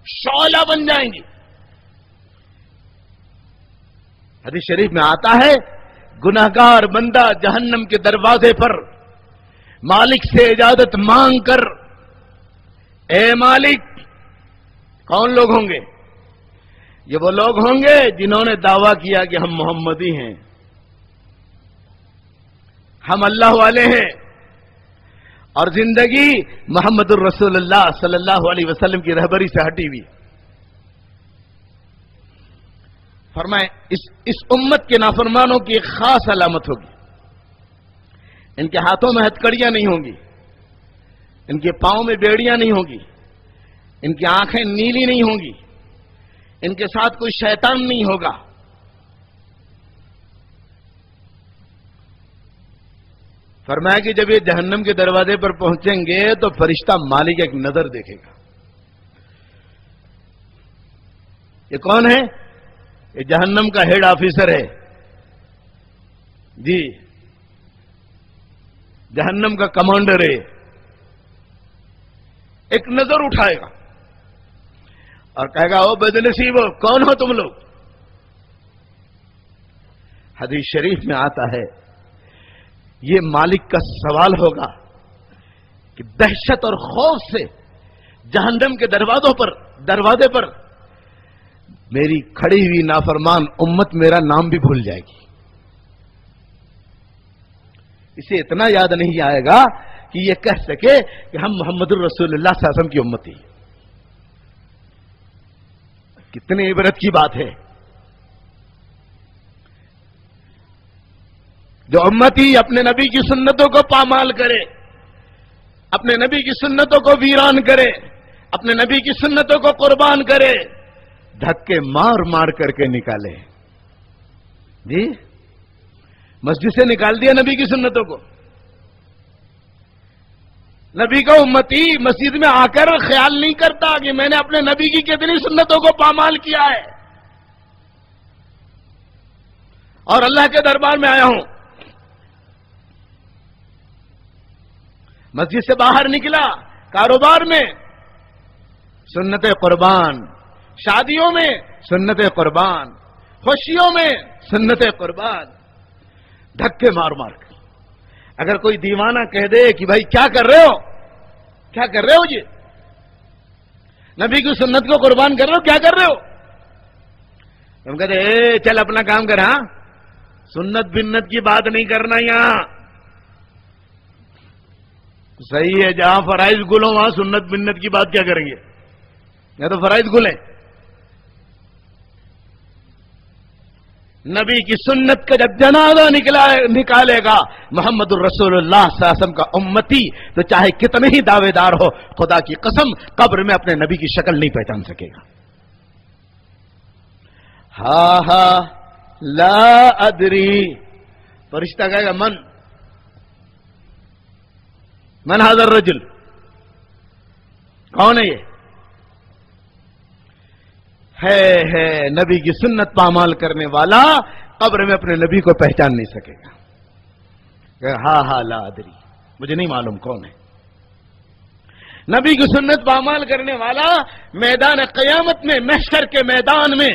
شعلہ بن جائیں گی. حدیث شریف میں آتا ہے گناہگار بندہ جہنم کے دروازے پر مالک سے اجازت مانگ کر, اے مالک, کون لوگ ہوں گے؟ یہ وہ لوگ ہوں گے جنہوں نے دعویٰ کیا کہ ہم محمدی ہیں, ہم اللہ والے ہیں, اور زندگی محمد الرسول اللہ صلی اللہ علیہ وسلم کی رہبری سے ہٹی ہوئی. فرمائے اس امت کے نافرمانوں کی ایک خاص علامت ہوگی, ان کے ہاتھوں میں ہتکڑیاں نہیں ہوں گی, ان کے پاؤں میں بیڑیاں نہیں ہوں گی, ان کی آنکھیں نیلی نہیں ہوں گی, ان کے ساتھ کوئی شیطان نہیں ہوگا. فرمایا کہ جب یہ جہنم کے دروازے پر پہنچیں گے تو فرشتہ مالک ایک نظر دیکھے گا. یہ کون ہے؟ یہ جہنم کا ہیڈ آفیسر ہے جی، جہنم کا کمانڈر ہے. ایک نظر اٹھائے گا اور کہے گا او بدنصیب کون ہو تم لوگ؟ حدیث شریف میں آتا ہے یہ مالک کا سوال ہوگا کہ دہشت اور خوف سے جہنم کے دروازے پر میری کھڑی ہوئی نافرمان امت میرا نام بھی بھول جائے گی. اسے اتنا یاد نہیں آئے گا کہ یہ کہہ سکے کہ ہم محمد الرسول اللہ صلی اللہ علیہ وسلم کی امتی. کتنی عبرت کی بات ہے. جو امتی اپنے نبی کی سنتوں کو پامال کرے، اپنے نبی کی سنتوں کو ویران کرے، اپنے نبی کی سنتوں کو قربان کرے، دھکے مار مار کر کے نکالے. جی مسجد سے نکال دیا نبی کی سنتوں کو. نبی کا امتی مسجد میں آ کر خیال نہیں کرتا کہ میں نے اپنے نبی کی کتنی سنتوں کو پامال کیا ہے اور اللہ کے دربار میں آیا ہوں. مسجد سے باہر نکلا، کاروبار میں سنت قربان، شادیوں میں سنت قربان، خوشیوں میں سنت قربان، دھکے مار مار کر. اگر کوئی دیوانہ کہہ دے کہ بھائی کیا کر رہے ہو، کیا کر رہے ہو جی، نبی کی سنت کو قربان کر رہے ہو، کیا کر رہے ہو؟ ہم کہتے اے چل اپنا کام کر. ہاں سنت بنت کی بات نہیں کرنا یہاں. صحیح ہے، جہاں فرائض گل ہو وہاں سنت بنت کی بات کیا کریں گے؟ یا تو فرائض گل ہے. نبی کی سنت کا جب جنازہ نکالے گا محمد الرسول اللہ صلی اللہ علیہ وسلم کا امتی، تو چاہے کتنے ہی دعوے دار ہو، خدا کی قسم قبر میں اپنے نبی کی شکل نہیں پہچان سکے گا. ہاں ہاں لا ادری. فرشتہ کہے گا من هذا الرجل، کون ہے یہ؟ ہے نبی کی سنت پامال کرنے والا، قبر میں اپنے نبی کو پہچان نہیں سکے گا. ہاں لا ادری، مجھے نہیں معلوم کون ہے. نبی کی سنت پامال کرنے والا میدان قیامت میں، محشر کے میدان میں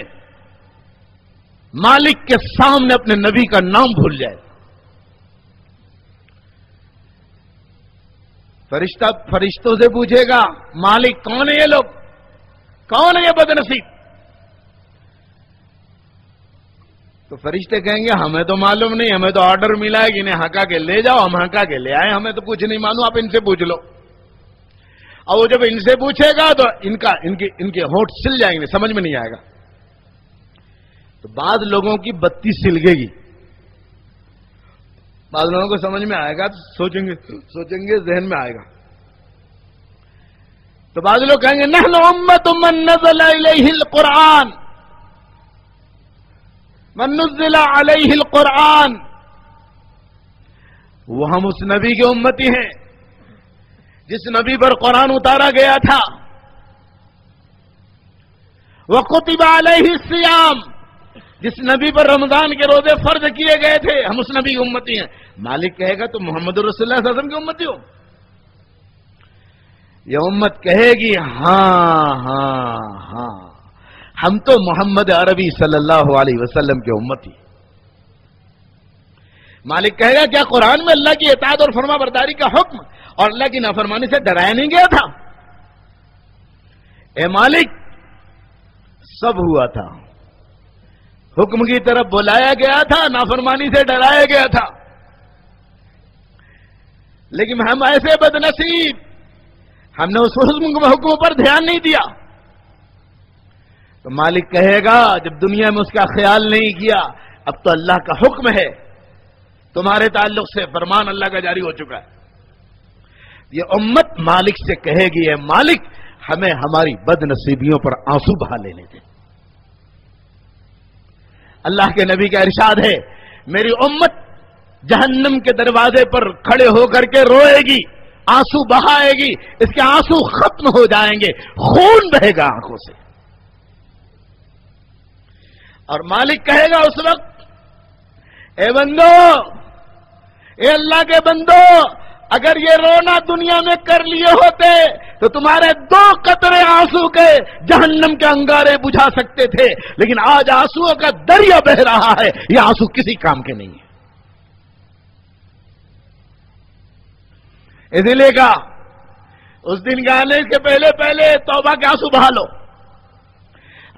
مالک کے سامنے اپنے نبی کا نام بھول جائے. فرشتوں سے پوچھے گا مالک کون ہے یہ لوگ، کون ہے یہ بدنصیب؟ تو فرشتے کہیں گے ہمیں تو معلوم نہیں، ہمیں تو آرڈر ملا ہے کہ انہیں ہکا کے لے جاؤ، ہم ہکا کے لے آئے، ہمیں تو کچھ نہیں معلوم، آپ ان سے پوچھ لو. اور وہ جب ان سے پوچھے گا تو ان کے ہونٹ سل جائیں گے، سمجھ میں نہیں آئے گا. تو بعض لوگوں کی بتی سلگے گی، بعض لوگوں کو سمجھ میں آئے گا تو سوچیں گے ذہن میں آئے گا. تو بعض لوگ کہیں گے نحن امت من نزل الیہ القرآن، من نزل علیہ القرآن، وہ ہم اس نبی کے امتی ہیں جس نبی پر قرآن اتارا گیا تھا. وَكُتِبَ عَلَيْهِ الصِّيَامُ، جس نبی پر رمضان کے روزے فرض کیے گئے تھے، ہم اس نبی کی امتی ہیں. مالک کہے گا تو محمد رسول اللہ صلی اللہ علیہ وسلم کی امتی ہو. یہ امت کہے گی ہاں ہم تو محمد عربی صلی اللہ علیہ وسلم کے امتی. مالک کہے گا کیا قرآن میں اللہ کی اطاعت اور فرما برداری کا حکم اور اللہ کی نافرمانی سے ڈرایا نہیں گیا تھا؟ اے مالک سب ہوا تھا، حکم کی طرف بلایا گیا تھا، نافرمانی سے ڈرایا گیا تھا، لیکن ہم ایسے بدنصیب، ہم نے اس حکم پر دھیان نہیں دیا. تو مالک کہے گا جب دنیا میں اس کا خیال نہیں کیا، اب تو اللہ کا حکم ہے، تمہارے تعلق سے فرمان اللہ کا جاری ہو چکا ہے. یہ امت مالک سے کہے گی اے مالک ہمیں ہماری بد نصیبیوں پر آنسو بہا لینے دیں. اللہ کے نبی کا ارشاد ہے میری امت جہنم کے دروازے پر کھڑے ہو کر کے روئے گی، آنسو بہائے گی، اس کے آنسو ختم ہو جائیں گے، خون بہے گا آنکھوں سے، اور مالک کہے گا اس وقت اے بندو، اے اللہ کے بندو، اگر یہ رونا دنیا میں کر لیے ہوتے تو تمہارے 2 قطرے آنسو کے جہنم کے انگارے بجھا سکتے تھے، لیکن آج آنسوؤں کا دریا بہ رہا ہے، یہ آنسو کسی کام کے نہیں ہے۔ اسی لیے کہا اس دن گانے کے پہلے توبہ کے آنسو بہا لو۔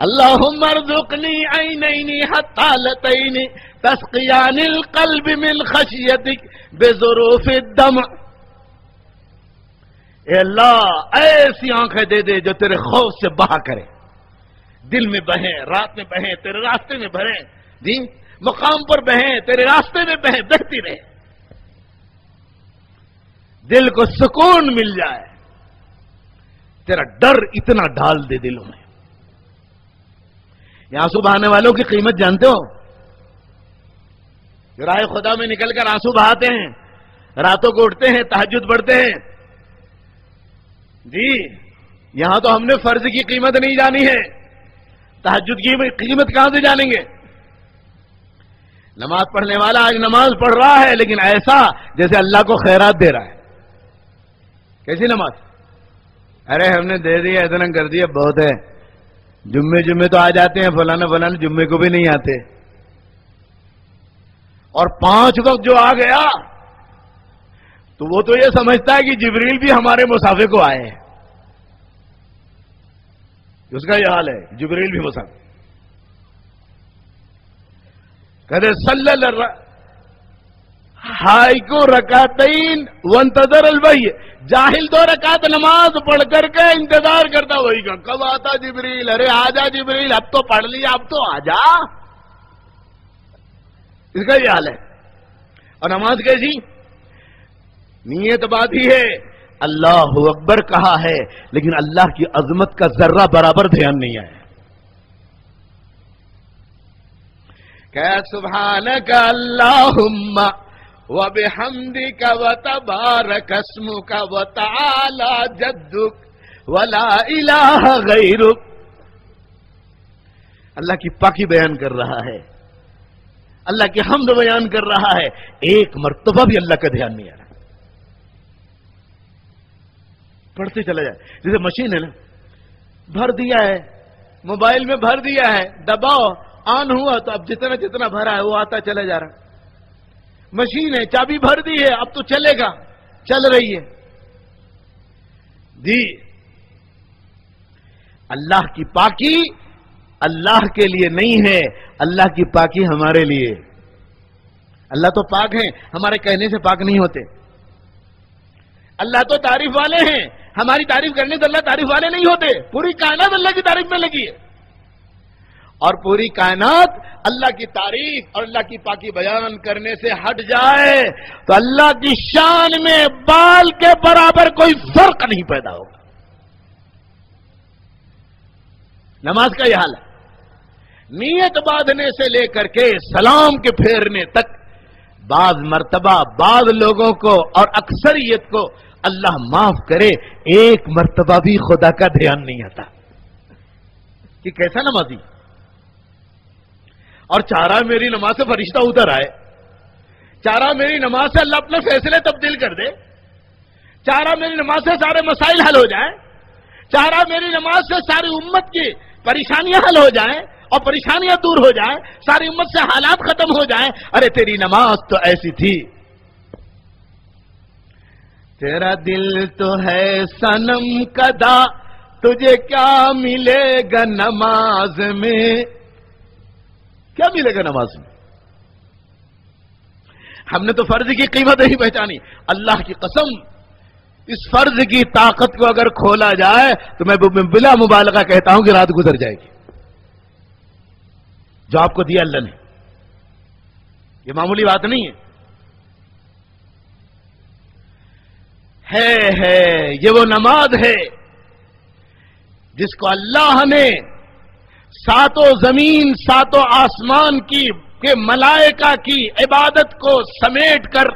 اللہم ارزقنی عینین حتالتین تسقیان القلب من خشیتک بظروف الدمع، اے اللہ ایسی آنکھیں دے دے جو تیرے خوف سے بہا کرے، دل میں بہیں، رات میں بہیں، تیرے راستے میں بہیں، جی مقام پر بہیں، تیرے راستے میں بہیں، بہتی رہے، دل کو سکون مل جائے، تیرا ڈر اتنا ڈال دے دلوں میں۔ یہ آنسو بہانے والوں کی قیمت جانتے ہو؟ جو راہ خدا میں نکل کر آنسو بہاتے ہیں، راتوں کو اٹھتے ہیں، تہجد پڑھتے ہیں، جی یہاں تو ہم نے فرض کی قیمت نہیں جانی ہے، تہجد کی قیمت کہاں سے جانیں گے؟ نماز پڑھنے والا آج نماز پڑھ رہا ہے لیکن ایسا جیسے اللہ کو خیرات دے رہا ہے۔ کیسی نماز؟ ارے ہم نے دے دیا، اتنا کر دیا، بہت ہے، جمعے تو آ جاتے ہیں، فلانا جمعے کو بھی نہیں آتے، اور 5 وقت جو آ گیا تو وہ تو یہ سمجھتا ہے کہ جبریل بھی ہمارے مسافر کو آئے ہیں، اس کا یہ حال ہے، جبریل بھی مسافر کہتے صلی اللہ ہائی کو رکعتین وانتظر الوحی، جاہل 2 رکعت نماز پڑھ کر کے انتظار کرتا وہی کا، کب آتا جبریل، ارے آجا جبریل، اب تو پڑھ لیا، اب تو آجا، اس کا یہ حال ہے۔ اور نماز کیسی؟ نیت بات ہی ہے، اللہ اکبر کہا ہے لیکن اللہ کی عظمت کا ذرہ برابر دھیان نہیں آیا، کہ سبحانک اللہم وبحمدک وتبارک اسمک وتعالی جدک ولا الہ غیرک، اللہ کی پاکی بیان کر رہا ہے، اللہ کی حمد بیان کر رہا ہے، ایک مرتبہ بھی اللہ کا دھیان نہیں آ رہا، پڑھتے چلا جائے، جیسے مشین ہے نا، بھر دیا ہے، موبائل میں بھر دیا ہے، دباؤ آن ہوا تو اب جتنا بھرا ہے وہ آتا چلا جا رہا، مشین ہے، چابی بھر دی ہے، اب تو چلے گا، چل رہی ہے، جی اللہ کی پاکی اللہ کے لیے نہیں ہے، اللہ کی پاکی ہمارے لیے، اللہ تو پاک ہیں، ہمارے کہنے سے پاک نہیں ہوتے، اللہ تو تعریف والے ہیں، ہماری تعریف کرنے سے اللہ تعریف والے نہیں ہوتے، پوری کائنات اللہ کی تعریف میں لگی ہے، اور پوری کائنات اللہ کی تعریف اور اللہ کی پاکی بیان کرنے سے ہٹ جائے تو اللہ کی شان میں بال کے برابر کوئی فرق نہیں پیدا ہوگا۔ نماز کا یہ حال ہے، نیت باندھنے سے لے کر کے سلام کے پھیرنے تک بعض مرتبہ بعض لوگوں کو اور اکثریت کو اللہ معاف کرے ایک مرتبہ بھی خدا کا دھیان نہیں آتا کہ کیسا نمازی، اور چارہ میری نماز سے فرشتہ اتر آئے، چارہ میری نماز سے اللہ اپنے فیصلے تبدیل کر دے، چارہ میری نماز سے سارے مسائل حل ہو جائیں، چارہ میری نماز سے ساری امت کی پریشانیاں حل ہو جائیں اور پریشانیاں دور ہو جائیں، ساری امت سے حالات ختم ہو جائیں، ارے تیری نماز تو ایسی تھی، تیرا دل تو ہے صنم کدا، تجھے کیا ملے گا نماز میں، کیا ملے گا نماز میں؟ ہم نے تو فرض کی قیمت نہیں پہچانی، اللہ کی قسم اس فرض کی طاقت کو اگر کھولا جائے تو میں بلا مبالغہ کہتا ہوں کہ رات گزر جائے گی، جو آپ کو دیا اللہ نے، یہ معمولی بات نہیں ہے، یہ وہ نماز ہے جس کو اللہ نے ساتوں زمین ساتوں آسمان کی کہ ملائکہ کی عبادت کو سمیٹ کر،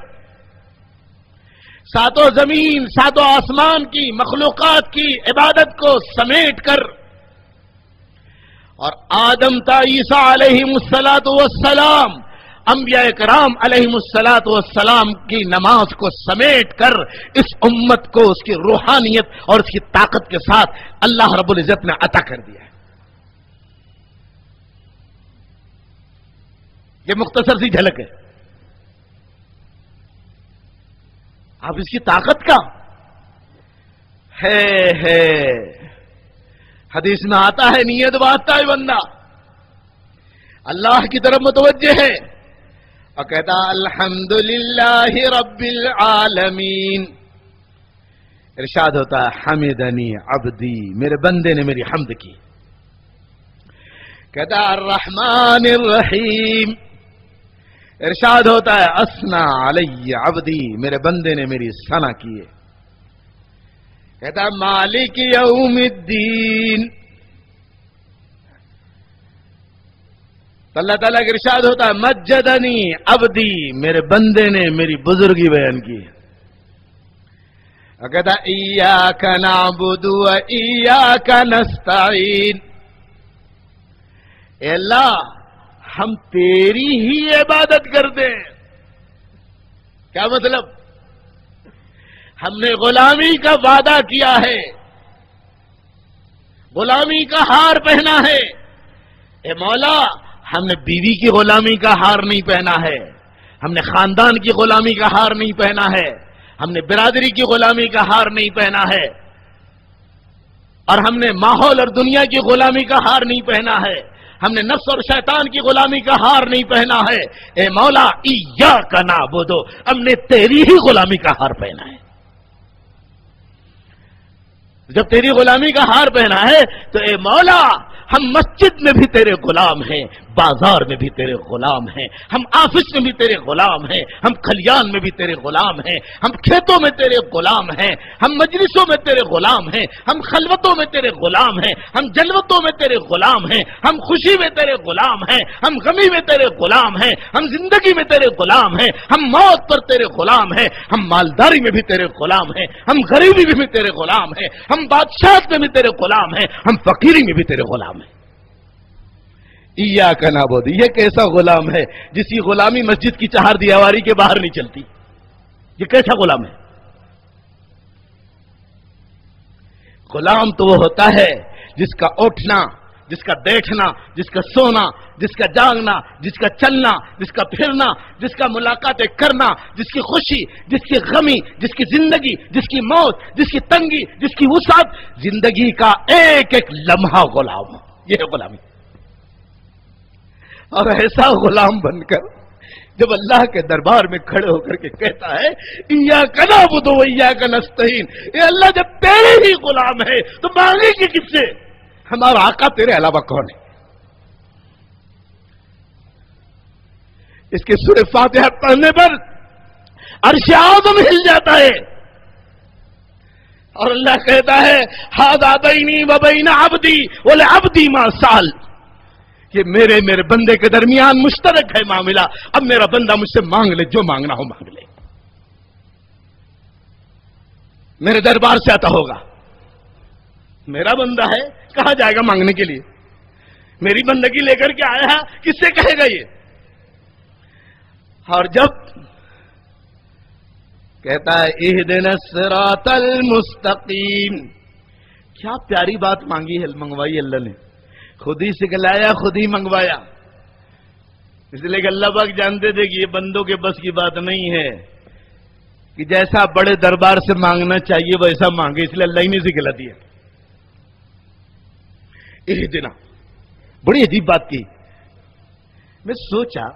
ساتوں زمین ساتوں آسمان کی مخلوقات کی عبادت کو سمیٹ کر، اور آدم تا عیسیٰ علیہم السلام انبیاء کرام علیہم السلام کی نماز کو سمیٹ کر اس امت کو اس کی روحانیت اور اس کی طاقت کے ساتھ اللہ رب العزت نے عطا کر دیا ہے۔ یہ مختصر سی جھلک ہے۔ آپ اس کی طاقت کا ہے حدیث میں آتا ہے، نیت باندھتا ہے بندہ، اللہ کی طرف متوجہ ہے اور کہتا الحمدللہ رب العالمین، ارشاد ہوتا ہے حمدنی عبدی، میرے بندے نے میری حمد کی، کہتا الرحمن الرحیم، ارشاد ہوتا ہے اثنا علی عبدی، میرے بندے نے میری ثنا کی ہے، کہتا ہے مالک یوم الدین، تو اللہ تعالیٰ کا ارشاد ہوتا ہے مجدنی عبدی، میرے بندے نے میری بزرگی بیان کی ہے، اور کہتا ہے ایاک نعبد و ایاک نستعین، اے اللہ ہم تیری ہی عبادت کرتے ہیں۔ کیا مطلب؟ ہم نے غلامی کا وعدہ کیا ہے، غلامی کا ہار پہنا ہے، اے مولا ہم نے بیوی کی غلامی کا ہار نہیں پہنا ہے، ہم نے خاندان کی غلامی کا ہار نہیں پہنا ہے، ہم نے برادری کی غلامی کا ہار نہیں پہنا ہے، اور ہم نے ماحول اور دنیا کی غلامی کا ہار نہیں پہنا ہے، ہم نے نفس اور شیطان کی غلامی کا ہار نہیں پہنا ہے، اے مولا ایاک نعبد، ہم نے تیری ہی غلامی کا ہار پہنا ہے۔ جب تیری غلامی کا ہار پہنا ہے تو اے مولا ہم مسجد میں بھی تیرے غلام ہیں، بازار میں بھی تیرے غلام ہیں، ہم آفس میں بھی تیرے غلام ہیں، ہم کھلیان میں بھی تیرے غلام ہیں، ہم کھیتوں میں تیرے غلام ہیں، ہم مجلسوں میں تیرے غلام ہیں، ہم خلوتوں میں تیرے غلام ہیں، ہم جلوتوں میں تیرے غلام ہیں، ہم خوشی میں تیرے غلام ہیں، ہم غمی میں تیرے غلام ہیں، ہم زندگی میں تیرے غلام ہیں، ہم موت پر تیرے غلام ہیں، ہم مالداری میں بھی تیرے غلام ہیں، ہم غریبی میں بھی تیرے غلام ہیں، ہم بادشاہت میں بھی تیرے غلام ہیں، ہم فقیری میں بھی تیرے غلام ہیں۔ ایاک نعبد، یہ کیسا غلام ہے جس کی غلامی مسجد کی چہار دیواری کے باہر نہیں چلتی؟ یہ کیسا غلام ہے؟ غلام تو وہ ہوتا ہے جس کا اٹھنا، جس کا بیٹھنا، جس کا سونا، جس کا جاگنا، جس کا چلنا، جس کا پھرنا، جس کا ملاقاتیں کرنا، جس کی خوشی، جس کی غمی، جس کی زندگی، جس کی موت، جس کی تنگی، جس کی وسعت، زندگی کا ایک ایک لمحہ غلام، یہ ہے غلامی۔ اور ایسا غلام بن کر جب اللہ کے دربار میں کھڑے ہو کر کے کہتا ہے ایاک نعبد و ایاک نستعین، اے اللہ جب تیرے ہی غلام ہے تو مانگے گی کس سے؟ ہمارا آقا تیرے علاوہ کون ہے؟ اس کے سورہ فاتحہ پڑھنے پر عرش اعظم ہل جاتا ہے اور اللہ کہتا ہے ھذا بینی و بین عبدی ولعبدی ما سأل، یہ میرے بندے کے درمیان مشترک ہے معاملہ، اب میرا بندہ مجھ سے مانگ لے، جو مانگنا ہو مانگ لے، میرے دربار سے آتا ہوگا، میرا بندہ ہے، کہاں جائے گا مانگنے کے لیے؟ میری بندگی لے کر کے آیا ہے، کس سے کہے گا یہ؟ اور جب کہتا ہے اہدنا الصراط المستقیم، کیا پیاری بات مانگی ہے، منگوائی اللہ نے، خود ہی سکھلایا، خود ہی منگوایا، اس لیے کہ اللہ پاک جانتے تھے کہ یہ بندوں کے بس کی بات نہیں ہے کہ جیسا بڑے دربار سے مانگنا چاہیے ویسا مانگے، اس لیے اللہ ہی نے سکھلا دیا۔ اہدنا، بڑی عجیب بات کی، میں سوچا،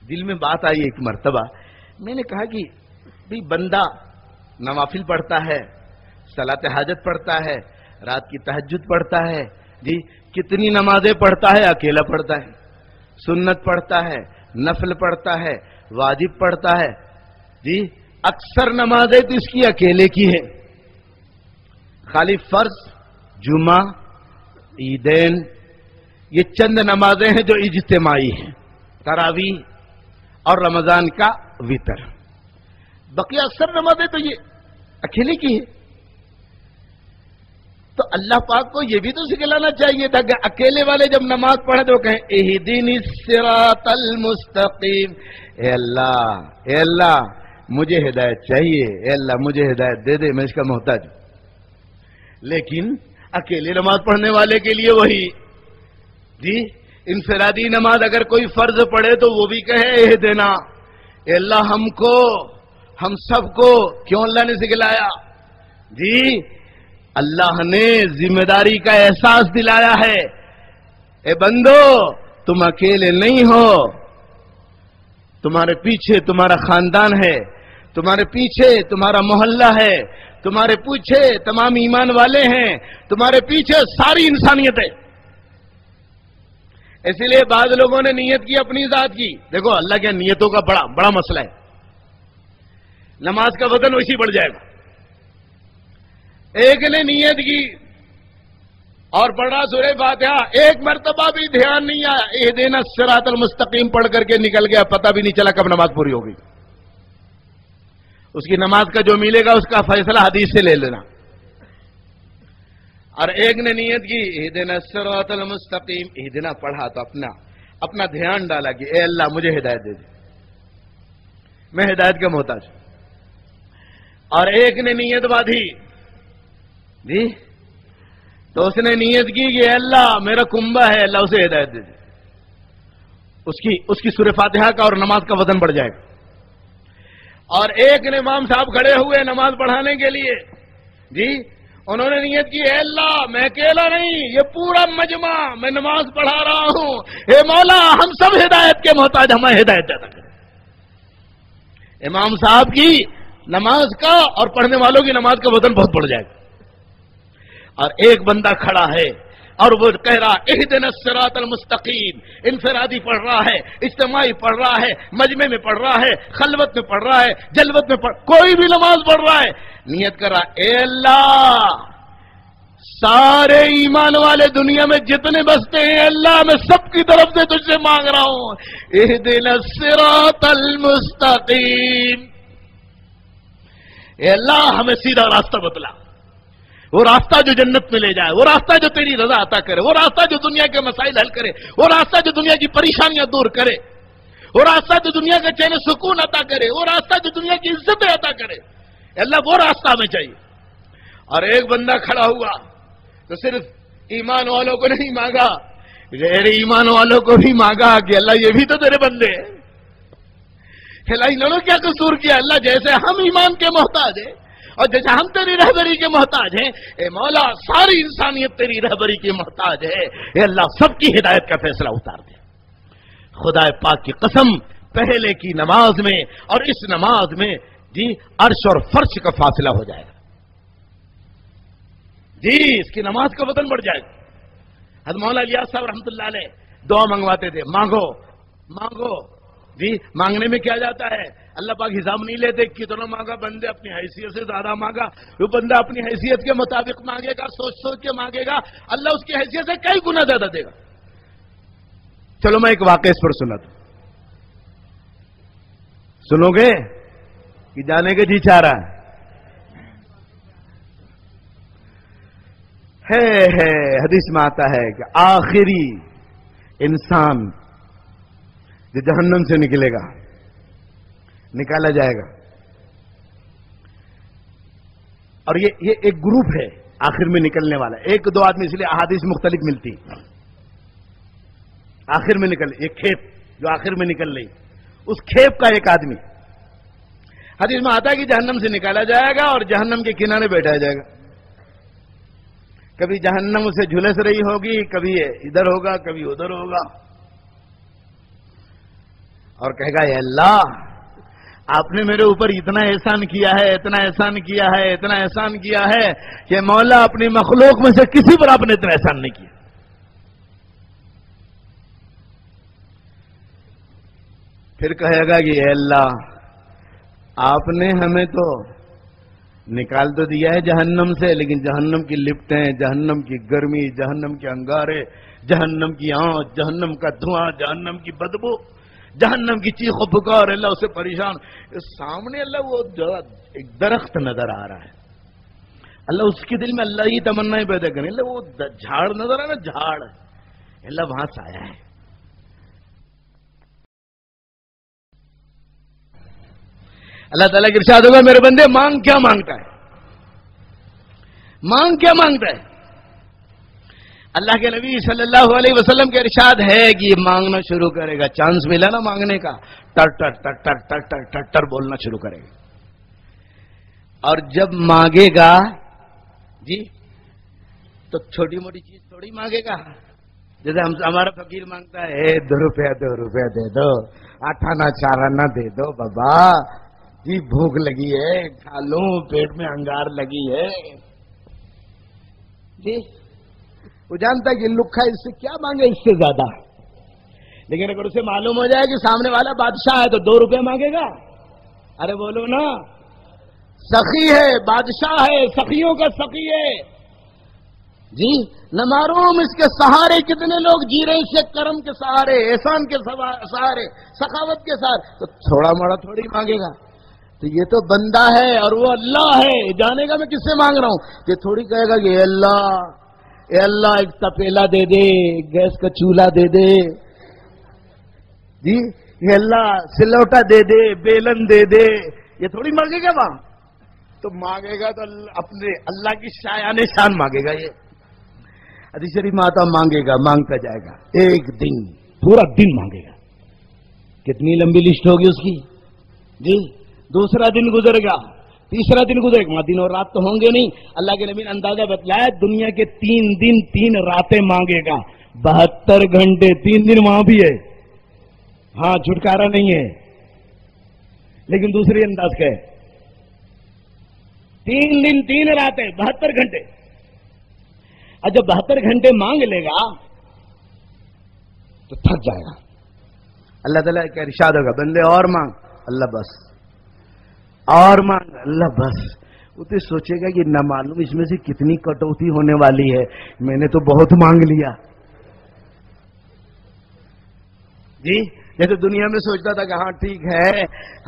دل میں بات آئی ایک مرتبہ، میں نے کہا کہ بھئی بندہ نوافل پڑھتا ہے، صلاۃ حاجت پڑھتا ہے، رات کی تہجد پڑھتا ہے، جی کتنی نمازیں پڑھتا ہے، اکیلا پڑھتا ہے، سنت پڑھتا ہے، نفل پڑھتا ہے، واجب پڑھتا ہے، جی اکثر نمازیں تو اس کی اکیلے کی ہے، خالی فرض، جمعہ، عیدین یہ چند نمازیں ہیں جو اجتماعی ہیں، تراویح اور رمضان کا وتر. بقیہ اکثر نمازیں تو یہ اکیلے کی ہے. تو اللہ پاک کو یہ بھی تو سکھلانا چاہیے تھا کہ اکیلے والے جب نماز پڑھے تو کہیں اہدینی الصراط المستقیم، اے اللہ مجھے ہدایت چاہیے، اے اللہ مجھے ہدایت دے دے، میں اس کا محتاج ہوں. لیکن اکیلے نماز پڑھنے والے کے لیے وہی جی انفرادی نماز اگر کوئی فرض پڑھے تو وہ بھی کہے اہدنا، اے اللہ ہم سب کو کیوں اللہ نے سکھلایا؟ جی اللہ نے ذمہ داری کا احساس دلایا ہے. اے بندو تم اکیلے نہیں ہو، تمہارے پیچھے تمہارا خاندان ہے، تمہارے پیچھے تمہارا محلہ ہے، تمہارے پیچھے تمام ایمان والے ہیں، تمہارے پیچھے ساری انسانیت ہے. اسی لیے بعض لوگوں نے نیت کی اپنی ذات کی. دیکھو اللہ کے نیتوں کا بڑا مسئلہ ہے. نماز کا وزن ویسے بڑھ جائے گا. ایک نے نیت کی اور پڑھا سورہ فاتحہ، ایک مرتبہ بھی دھیان نہیں آیا، اہدنا الصراط المستقیم پڑھ کر کے نکل گیا، پتہ بھی نہیں چلا کب نماز پوری ہوگی. اس کی نماز کا جو ملے گا اس کا فیصلہ حدیث سے لے لینا. اور ایک نے نیت کی اہدنا الصراط المستقیم، اہدنا پڑھا تو اپنا دھیان ڈالا کہ اے اللہ مجھے ہدایت دے دے، میں ہدایت کا محتاج ہوں. اور ایک نے نیت باندھی جی تو اس نے نیت کی کہ اے اللہ میرا کنبہ ہے، اللہ اسے ہدایت دے دے. اس کی سورہ فاتحہ کا اور نماز کا وزن بڑھ جائے گا. اور ایک نے امام صاحب کھڑے ہوئے نماز پڑھانے کے لیے جی انہوں نے نیت کی اے اللہ میں اکیلا نہیں، یہ پورا مجمع میں نماز پڑھا رہا ہوں، اے مولا ہم سب ہدایت کے محتاج، ہمیں ہدایت عطا کر. امام صاحب کی نماز کا اور پڑھنے والوں کی نماز کا وزن بہت بڑھ جائے گا. اور ایک بندہ کھڑا ہے اور وہ کہہ رہا اہدنا الصراط المستقیم، انفرادی پڑھ رہا ہے، اجتماعی پڑھ رہا ہے، مجمع میں پڑھ رہا ہے، خلوت میں پڑھ رہا ہے، جلوت میں کوئی بھی نماز پڑھ رہا ہے، نیت کر رہا اے اللہ سارے ایمان والے دنیا میں جتنے بستے ہیں اللہ میں سب کی طرف سے تجھ سے مانگ رہا ہوں اہدنا الصراط المستقیم. اے اللہ ہمیں سیدھا راستہ بتلا، وہ راستہ جو جنت میں لے جائے، وہ راستہ جو تیری رضا عطا کرے، وہ راستہ جو دنیا کے مسائل حل کرے، وہ راستہ جو دنیا کی پریشانیاں دور کرے، وہ راستہ جو دنیا کا چین سکون عطا کرے، وہ راستہ جو دنیا کی عزت عطا کرے. اللہ وہ راستہ ہمیں چاہیے. اور ایک بندہ کھڑا ہوا تو صرف ایمان والوں کو نہیں مانگا، غیر ایمان والوں کو بھی مانگا کہ اللہ یہ بھی تو تیرے بندے ہیں. اللہ انہوں نے کیا قصور کیا؟ اللہ جیسے ہم ایمان کے محتاج ہیں اور جیسے ہم تیری رہبری کے محتاج ہیں، اے مولا ساری انسانیت تیری رہبری کی محتاج ہے. اے اللہ سب کی ہدایت کا فیصلہ اتار دے. خدا پاک کی قسم پہلے کی نماز میں اور اس نماز میں جی عرش اور فرش کا فاصلہ ہو جائے گا. جی اس کی نماز کا وزن بڑھ جائے گا. حضرت مولانا الیاس صاحب رحمۃ اللہ علیہ دعا منگواتے تھے، مانگو جی. مانگنے میں کیا جاتا ہے؟ اللہ پاک حساب نہیں لیتے کتنا مانگا بندے، اپنی حیثیت سے زیادہ مانگا. وہ بندہ اپنی حیثیت کے مطابق مانگے گا، سوچ کے مانگے گا، اللہ اس کی حیثیت سے کئی گنا زیادہ دے گا. چلو میں ایک واقعہ اس پر سناتا ہوں، سنو گے کہ جانے کے جی چاہ رہا ہے. حدیث میں آتا ہے کہ آخری انسان جو جہنم سے نکلے گا، نکالا جائے گا، اور یہ ایک گروپ ہے آخر میں نکلنے والا. ایک دو آدمی، اس لیے احادیث مختلف ملتی. آخر میں نکل ایک کھیپ جو آخر میں نکل رہی، اس کھیپ کا ایک آدمی حدیث میں آتا ہے کہ جہنم سے نکالا جائے گا اور جہنم کے کنارے بیٹھایا جائے گا. کبھی جہنم اسے جھلس رہی ہوگی، کبھی ادھر ہوگا کبھی ادھر ہوگا، اور کہے گا اے اللہ آپ نے میرے اوپر اتنا احسان کیا ہے، اتنا احسان کیا ہے، اتنا احسان کیا ہے کہ مولا اپنی مخلوق میں سے کسی پر آپ نے اتنا احسان نہیں کیا. پھر کہے گا کہ اے اللہ آپ نے ہمیں تو نکال تو دیا ہے جہنم سے، لیکن جہنم کی لپٹیں، جہنم کی گرمی، جہنم کے انگارے، جہنم کی آنچ، جہنم کا دھواں، جہنم کی بدبو، جہنم کی چیخ و پکار، اللہ اسے پریشان. سامنے اللہ وہ ایک درخت نظر آ رہا ہے، اللہ اس کے دل میں اللہ ہی تمنا پیدا کرے. اللہ وہ جھاڑ نظر آ رہا ہے، جھاڑ، اللہ وہاں سایہ ہے. اللہ تعالیٰ کی ارشاد ہوگا میرے بندے مانگ کیا مانگتا ہے، مانگ کیا مانگتا ہے. اللہ کے نبی صلی اللہ علیہ وسلم کے ارشاد ہے کہ یہ مانگنا شروع کرے گا، چانس ملا نا مانگنے کا، ٹر ٹر ٹر ٹر ٹر ٹر ٹر ٹر بولنا شروع کرے گا. اور جب مانگے گا جی تو چھوٹی موٹی چیز تھوڑی مانگے گا. جیسے ہمارا فقیر مانگتا ہے 2 روپے دے دو، آٹھانا چارانا دے دو بابا جی، بھوک لگی ہے کھا لوں، پیٹ میں انگار لگی ہے جی. وہ جانتا ہے کہ لکھا اس سے کیا مانگے اس سے زیادہ. لیکن اگر اسے معلوم ہو جائے کہ سامنے والا بادشاہ ہے تو 2 روپے مانگے گا. ارے بولو نا، سخی ہے، بادشاہ ہے، سخیوں کا سخی ہے جی. نہ معلوم اس کے سہارے کتنے لوگ جی رہے، اس کے کرم کے سہارے، احسان کے سہارے، سخاوت کے سہارے. تو تھوڑا موڑا تھوڑی مانگے گا. تو یہ تو بندہ ہے اور وہ اللہ ہے، جانے گا میں کس سے مانگ رہا ہوں. یہ تھوڑی کہے گا کہ اے اللہ ایک تپیلا دے دے، گیس کا چولہا دے دے جی، اے اللہ سلوٹا دے دے، بیلن دے دے. یہ تھوڑی مانگے گا وہاں. تو مانگے گا تو اپنے اللہ کی شایان شان مانگے گا. یہ حدیث شریف میں آتا مانگے گا، مانگتا جائے گا، ایک دن پورا دن مانگے گا. کتنی لمبی لسٹ ہوگی اس کی جی. دوسرا دن گزر گا، تیسرا دن گزرے گا، دن اور رات تو ہوں گے نہیں. اللہ کے نبی نے اندازہ بتلایا دنیا کے 3 دن 3 راتیں مانگے گا، 72 گھنٹے 3 دن وہاں بھی ہے. ہاں چھٹکارا نہیں ہے، لیکن دوسری انداز کا ہے. 3 دن 3 راتیں 72 گھنٹے. اور جب 72 گھنٹے مانگ لے گا تو تھک جائے گا. اللہ تعالیٰ کا ارشاد ہوگا بندے اور مانگ، اللہ بس، اور مانگ، اللہ بس. وہ تو سوچے گا کہ نہ معلوم اس میں سے کتنی کٹوتی ہونے والی ہے، میں نے تو بہت مانگ لیا جی. جیسے دنیا میں سوچتا تھا کہ ہاں ٹھیک ہے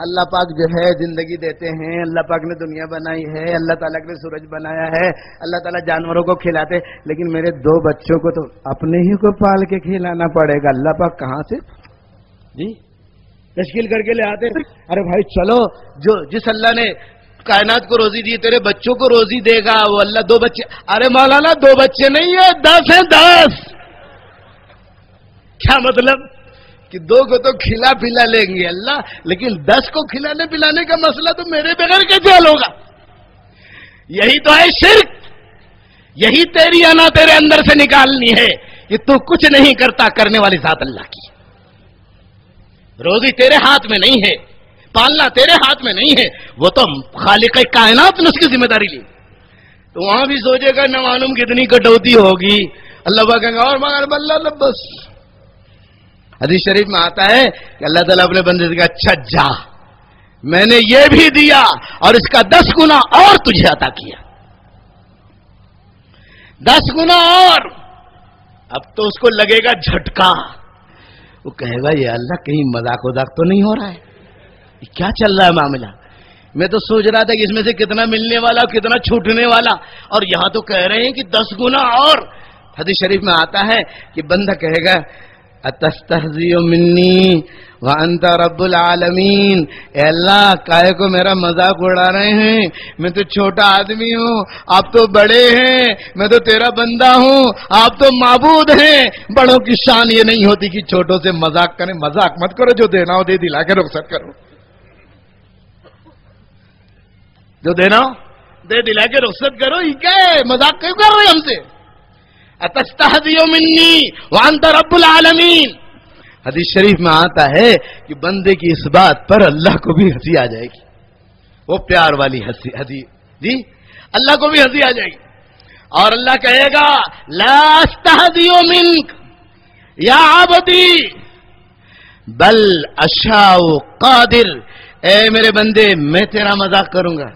اللہ پاک جو ہے زندگی دیتے ہیں، اللہ پاک نے دنیا بنائی ہے، اللہ تعالیٰ نے سورج بنایا ہے، اللہ تعالیٰ جانوروں کو کھلاتے، لیکن میرے 2 بچوں کو تو اپنے ہی کو پال کے کھلانا پڑے گا. اللہ پاک کہاں سے جی تشکیل کر کے لے آتے. ارے بھائی چلو، جو جس اللہ نے کائنات کو روزی دی تیرے بچوں کو روزی دے گا وہ اللہ. 2 بچے، ارے مولانا 2 بچے نہیں ہے 10 ہیں 10. کیا مطلب کہ 2 کو تو کھلا پلا لیں گے اللہ، لیکن 10 کو کھلانے پلانے کا مسئلہ تو میرے بغیر کیسے حل ہوگا. یہی تو ہے شرک. یہی تیری انا تیرے اندر سے نکالنی ہے کہ تو کچھ نہیں کرتا، کرنے والی ذات اللہ کی. روزی تیرے ہاتھ میں نہیں ہے، پالنا تیرے ہاتھ میں نہیں ہے، وہ تو خالق کائنات نے اس کی ذمہ داری لی. تو وہاں بھی سوچے گا نہ معلوم کتنی کٹوتی ہوگی. اللہ کہے گا اور مانگ اللہ بس. حدیث شریف میں آتا ہے کہ اللہ تعالیٰ اپنے بندے سے کہا اچھا جا، میں نے یہ بھی دیا اور اس کا 10 گنا اور تجھے عطا کیا. 10 گنا اور. اب تو اس کو لگے گا جھٹکا. وہ کہے گا یہ اللہ کہیں مذاق وذاق تو نہیں ہو رہا ہے، کیا چل رہا ہے معاملہ. میں تو سوچ رہا تھا کہ اس میں سے کتنا ملنے والا اور کتنا چھوٹنے والا، اور یہاں تو کہہ رہے ہیں کہ 10 گنا اور. حدیث شریف میں آتا ہے کہ بندہ کہے گا اتستہزئ منی وانت رب العالمین. اے اللہ کائے کو میرا مذاق اڑا رہے ہیں، میں تو چھوٹا آدمی ہوں، آپ تو بڑے ہیں، میں تو تیرا بندہ ہوں، آپ تو معبود ہیں. بڑوں کی شان یہ نہیں ہوتی کہ چھوٹوں سے مذاق کریں. مذاق مت کرو، جو دینا ہو دے دلا کے رخصت کرو. جو دینا ہو دے دلا کے رخصت کرو. یہ کیا ہے؟ مذاق کیوں کر رہے ہم سے؟ اتستہزئ منی وانت رب العالمین. حدیث شریف میں آتا ہے کہ بندے کی اس بات پر اللہ کو بھی ہنسی آ جائے گی. وہ پیار والی ہنسی جی، اللہ کو بھی ہنسی آ جائے گی. اور اللہ کہے گا لا استہزئ منک یا عبدی بل اشاء قادر. اے میرے بندے میں تیرا مذاق کروں گا،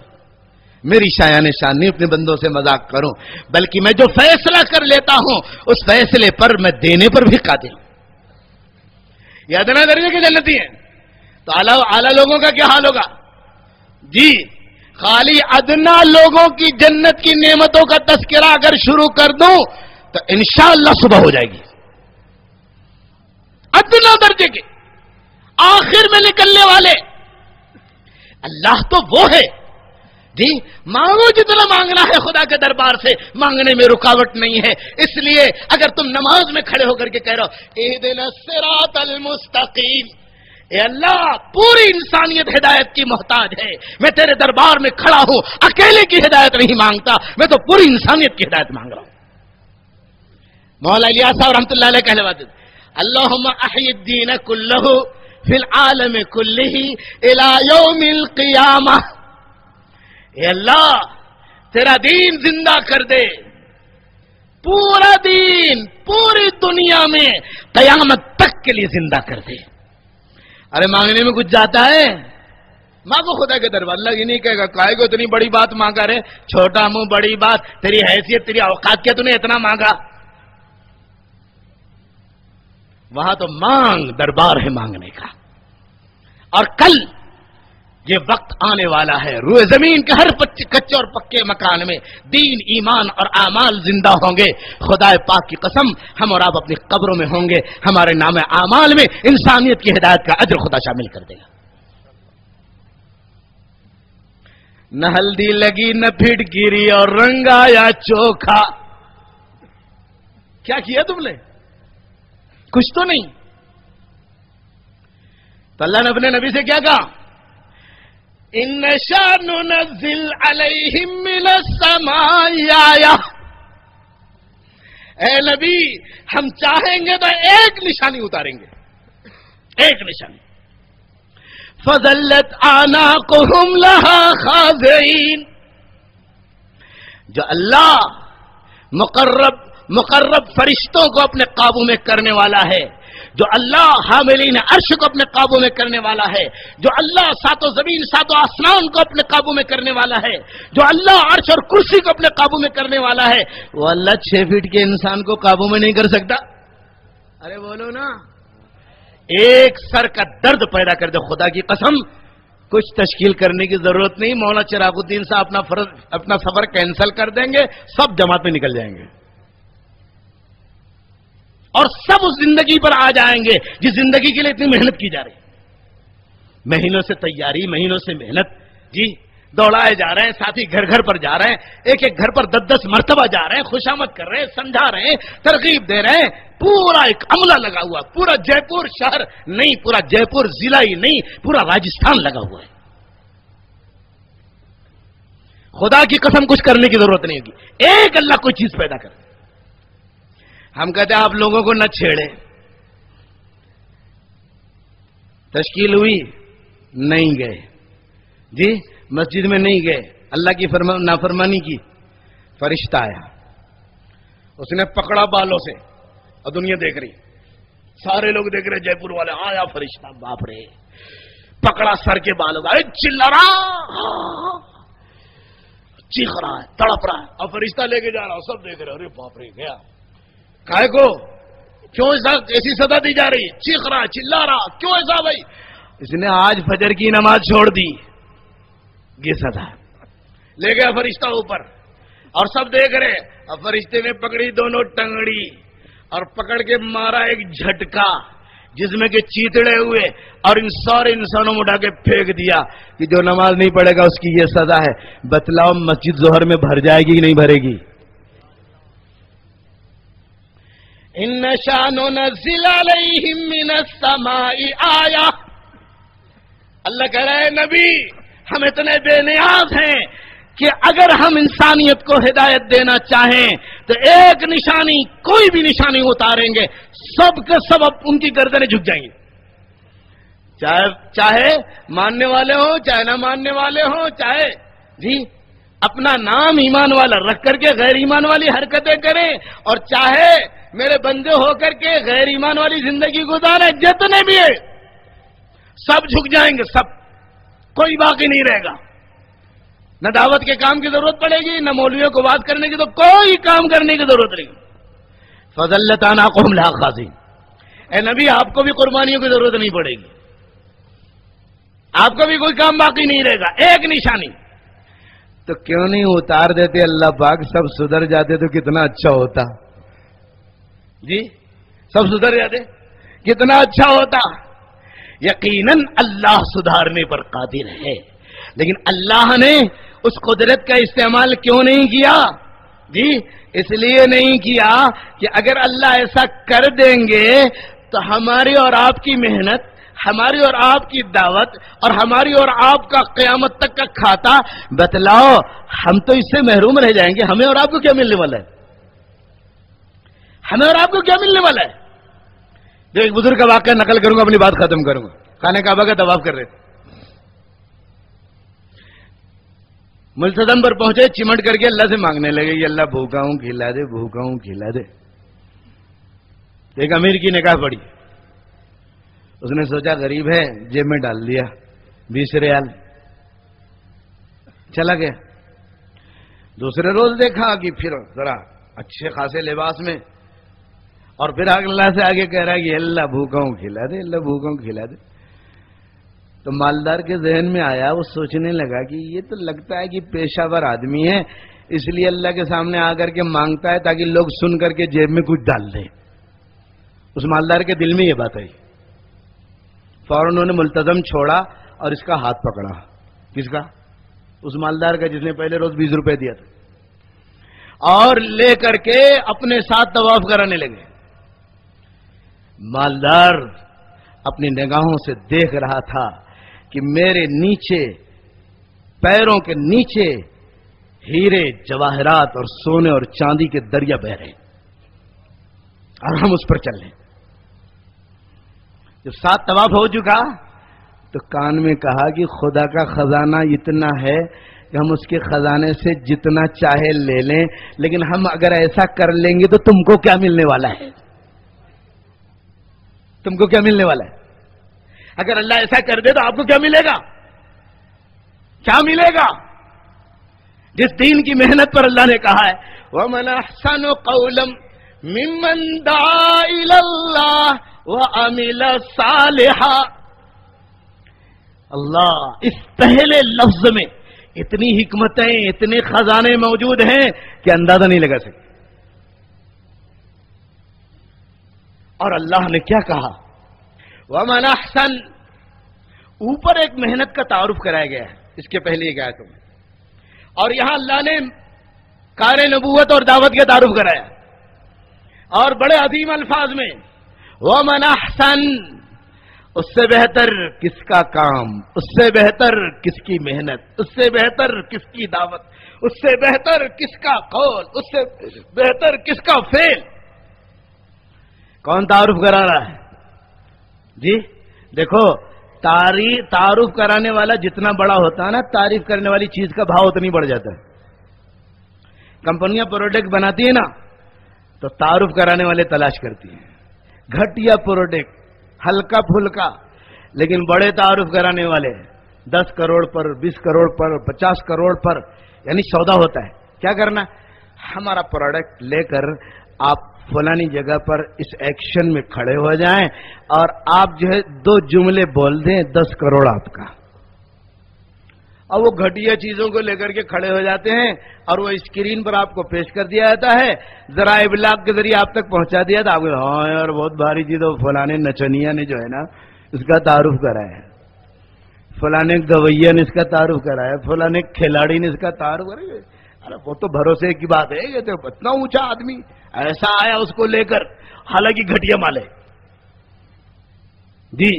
میری شایان شان نہیں اپنے بندوں سے مذاق کروں، بلکہ میں جو فیصلہ کر لیتا ہوں اس فیصلے پر میں دینے پر بھی قادر ہوں۔ یہ ادنا درجے کے جنتی ہیں، تو اعلیٰ لوگوں کا کیا حال ہوگا؟ جی خالی ادنا لوگوں کی جنت کی نعمتوں کا تذکرہ اگر شروع کر دوں تو انشاءاللہ صبح ہو جائے گی۔ ادنا درجے کے آخر میں نکلنے والے اللہ تو وہ ہے جی، مانگو جتنا مانگنا ہے خدا کے دربار سے، مانگنے میں رکاوٹ نہیں ہے۔ اس لیے اگر تم نماز میں کھڑے ہو کر کے کہہ رہے ہو اہدنا الصراط المستقیم، اے اللہ پوری انسانیت ہدایت کی محتاج ہے، میں تیرے دربار میں کھڑا ہوں، اکیلے کی ہدایت نہیں مانگتا، میں تو پوری انسانیت کی ہدایت مانگ رہا ہوں۔ مولا الیاس صاحب رحمۃ اللہ علیہ کہنے والے اللہم احی الدین کلہ فی العالم کلہ الی یوم القیامہ، اے اللہ تیرا دین زندہ کر دے، پورا دین پوری دنیا میں قیامت تک کے لیے زندہ کر دے۔ ارے مانگنے میں کچھ جاتا ہے؟ مانگو خدا کے دربار۔ اللہ یہ نہیں کہے گا کائے کو اتنی بڑی بات مانگا رے، چھوٹا منہ بڑی بات، تیری حیثیت تیری اوقات کیا تو نے اتنا مانگا؟ وہاں تو مانگ دربار ہے مانگنے کا۔ اور کل یہ وقت آنے والا ہے روئے زمین کے ہر کچے اور پکے مکان میں دین ایمان اور اعمال زندہ ہوں گے۔ خدا پاک کی قسم ہم اور آپ اپنی قبروں میں ہوں گے، ہمارے نام اعمال میں انسانیت کی ہدایت کا اجر خدا شامل کر دے گا۔ نہ ہلدی لگی نہ پھٹ گری اور رنگ آیا چوکھا، کیا کیا تم نے؟ کچھ تو نہیں۔ تو اللہ نے اپنے نبی سے کیا کہا؟ ان نشاء ننزل علیہم من السماء آیہ، اے نبی ہم چاہیں گے تو ایک نشانی اتاریں گے، ایک نشانی۔ فظلت اعناقہم لہا خاضعین، جو اللہ مقرب فرشتوں کو اپنے قابو میں کرنے والا ہے، جو اللہ حاملین عرش کو اپنے قابو میں کرنے والا ہے، جو اللہ ساتوں زمین ساتوں آسمان کو اپنے قابو میں کرنے والا ہے، جو اللہ عرش اور کرسی کو اپنے قابو میں کرنے والا ہے، وہ اللہ 6 فٹ کے انسان کو قابو میں نہیں کر سکتا؟ ارے بولو نا، ایک سر کا درد پیدا کر دے خدا کی قسم، کچھ تشکیل کرنے کی ضرورت نہیں۔ مولانا چراغ الدین صاحب اپنا سفر کینسل کر دیں گے، سب جماعت میں نکل جائیں گے اور سب اس زندگی پر آ جائیں گے جس زندگی کے لیے اتنی محنت کی جا رہی، مہینوں سے تیاری، مہینوں سے محنت، جی دوڑائے جا رہے ہیں، ساتھی گھر گھر پر جا رہے ہیں، ایک ایک گھر پر 10 مرتبہ جا رہے ہیں، خوشامد کر رہے ہیں، سمجھا رہے ہیں، ترغیب دے رہے ہیں، پورا ایک عملہ لگا ہوا، پورا جے پور شہر نہیں، پورا جے پور ضلع ہی نہیں، پورا راجستھان لگا ہوا ہے۔ خدا کی قسم کچھ کرنے کی ضرورت نہیں ہوگی، ایک اللہ کوئی چیز پیدا کر۔ ہم کہتے ہیں آپ لوگوں کو نہ چھیڑے، تشکیل ہوئی نہیں گئے، جی مسجد میں نہیں گئے، اللہ کی نافرمانی کی، فرشتہ آیا، اس نے پکڑا بالوں سے، اور دنیا دیکھ رہی، سارے لوگ دیکھ رہے، جے پور والے، آیا فرشتہ، باپ رے، پکڑا سر کے بالوں کا، چلا رہا، چیخ رہا ہے، تڑپ رہا ہے، اور فرشتہ لے کے جا رہا، سب دیکھ رہے، ارے باپ رے گیا، کائے کو کیوں ایسی سزا دی جا رہی؟ چیخ رہا، چلا رہا، کیوں ایسا بھائی؟ اس نے آج فجر کی نماز چھوڑ دی، یہ سزا لے گیا فرشتہ اوپر، اور سب دیکھ رہے، اور فرشتے نے پکڑی دونوں ٹنگڑی اور پکڑ کے مارا ایک جھٹکا جس میں کہ چیتڑے ہوئے، اور ان سارے انسانوں میں اٹھا کے پھینک دیا کہ جو نماز نہیں پڑھے گا اس کی یہ سزا ہے۔ بتلاؤ مسجد ظہر میں بھر جائے گی کہ نہیں بھرے گی؟ ان نشاء ننزل علیہم من السماء آیہ، اللہ کہہ رہا ہے نبی ہم اتنے بے نیاز ہیں کہ اگر ہم انسانیت کو ہدایت دینا چاہیں تو ایک نشانی، کوئی بھی نشانی اتاریں گے، سب کے سب ان کی گردنیں جھک جائیں گی، چاہے ماننے والے ہوں چاہے نہ ماننے والے ہوں، چاہے جی اپنا نام ایمان والا رکھ کر کے غیر ایمان والی حرکتیں کریں، اور چاہے میرے بندے ہو کر کے غیر ایمان والی زندگی گزارے، جتنے بھی ہیں سب جھک جائیں گے، سب، کوئی باقی نہیں رہے گا۔ نہ دعوت کے کام کی ضرورت پڑے گی، نہ مولویوں کو بات کرنے کی، تو کوئی کام کرنے کی ضرورت نہیں. فَظَلَّتْ أَعْنَاقُهُمْ لَهَا خَاضِعِينَ. اے نبی آپ کو بھی قربانیوں کی ضرورت نہیں پڑے گی، آپ کو بھی کوئی کام باقی نہیں رہے گا، ایک نشانی. تو کیوں نہیں اتار دیتے اللہ پاک؟ سب سدھر جاتے تو کتنا اچھا ہوتا. جی سب سدھر جاتے کتنا اچھا ہوتا. یقیناً اللہ سدھارنے پر قادر ہے، لیکن اللہ نے اس قدرت کا استعمال کیوں نہیں کیا؟ جی اس لیے نہیں کیا کہ اگر اللہ ایسا کر دیں گے تو ہماری اور آپ کی محنت، ہماری اور آپ کی دعوت اور ہماری اور آپ کا قیامت تک کا کھاتا، بتلاؤ ہم تو اس سے محروم رہ جائیں گے. ہمیں اور آپ کو کیا ملنے والا ہے؟ ہمیں اور آپ کو کیا ملنے والا ہے؟ جو ایک بزرگ کا واقعہ نقل کروں گا، اپنی بات ختم کروں گا. خانہ کعبہ کا طواف کر رہے تھے، ملتزم پر پہنچے، چمٹ کر کے اللہ سے مانگنے لگے کہ اللہ بھوکا ہوں کھلا دے، بھوکا ہوں کھلا دے. ایک امیر کی نگاہ پڑی، اس نے سوچا غریب ہے، جیب میں ڈال دیا 20 ریال، چلا گیا. دوسرے روز دیکھا کہ پھر ذرا اچھے خاصے لباس میں، اور پھر اللہ سے آگے کہہ رہا ہے کہ اللہ بھوکا ہوں کھلا دے، اللہ بھوکا ہوں کھلا دے. تو مالدار کے ذہن میں آیا، وہ سوچنے لگا کہ یہ تو لگتا ہے کہ پیشہ ور آدمی ہے، اس لیے اللہ کے سامنے آ کر کے مانگتا ہے تاکہ لوگ سن کر کے جیب میں کچھ ڈال دیں. اس مالدار کے دل میں یہ بات آئی. فوراً انہوں نے ملتزم چھوڑا اور اس کا ہاتھ پکڑا. کس کا؟ اس مالدار کا جس نے پہلے روز 20 روپے دیا تھا، اور لے کر کے اپنے ساتھ طواف کرانے لگے. مالدار اپنی نگاہوں سے دیکھ رہا تھا کہ میرے نیچے، پیروں کے نیچے ہیرے جواہرات اور سونے اور چاندی کے دریا بہ رہے ہیں اور ہم اس پر چل رہے ہیں. جب 7 طواف ہو چکا تو کان میں کہا کہ خدا کا خزانہ اتنا ہے کہ ہم اس کے خزانے سے جتنا چاہے لے لیں، لیکن ہم اگر ایسا کر لیں گے تو تم کو کیا ملنے والا ہے؟ تم کو کیا ملنے والا ہے؟ اگر اللہ ایسا کر دے تو آپ کو کیا ملے گا؟ کیا ملے گا؟ جس دین کی محنت پر اللہ نے کہا ہے وَمَنْ أَحْسَنُ قَوْلًا مِّمَّنْ دَعَا إِلَى اللَّهِ وَعَمِلَ صَالِحًا. اللہ اس پہلے لفظ میں اتنی حکمتیں، اتنے خزانے موجود ہیں کہ اندازہ نہیں لگا سکتے. اور اللہ نے کیا کہا؟ وَمَنْ أَحْسَنُ. اوپر ایک محنت کا تعارف کرایا گیا ہے اس کے پہلے ایک آیتوں میں، اور یہاں اللہ نے کار نبوت اور دعوت کا تعارف کرایا، اور بڑے عظیم الفاظ میں وَمَنْ أَحْسَنُ. اس سے بہتر کس کا کام، اس سے بہتر کس کی محنت، اس سے بہتر کس کی دعوت، اس سے بہتر کس کا قول، اس سے بہتر کس کا فعل. کون تعارف کرا رہا ہے؟ جی دیکھو، تعارف کرانے والا جتنا بڑا ہوتا ہے نا، تعریف کرنے والی چیز کا بھاؤ اتنی بڑھ جاتا ہے. کمپنیاں پروڈکٹ بناتی ہیں نا تو تعارف کرانے والے تلاش کرتی ہیں. گھٹیا پروڈکٹ، ہلکا پھلکا، لیکن بڑے تعارف کرانے والے 10 کروڑ پر، 20 کروڑ پر، 50 کروڑ پر، یعنی سودا ہوتا ہے. کیا کرنا؟ ہمارا پروڈکٹ لے کر آپ فلانی جگہ پر اس ایکشن میں کھڑے ہو جائیں اور آپ جو ہے 2 جملے بول دیں، 10 کروڑ آپ کا. اور وہ گھٹیا چیزوں کو لے کر کے کھڑے ہو جاتے ہیں اور وہ اسکرین پر آپ کو پیش کر دیا جاتا ہے، ذرائع ابلاغ کے ذریعے آپ تک پہنچا دیا تھا. آپ کو ہاں یار بہت بھاری چیز ہے، فلانے نچنیا نے جو ہے نا اس کا تعارف کرایا ہے، فلانے گویا نے اس کا تعارف کرایا ہے، فلانے کھلاڑی نے اس کا تعارف کرایا. ارے وہ تو بھروسے کی بات ہے، یہ تو اتنا اونچا آدمی ایسا آیا اس کو لے کر، حالانکہ گھٹیا مال ہے. جی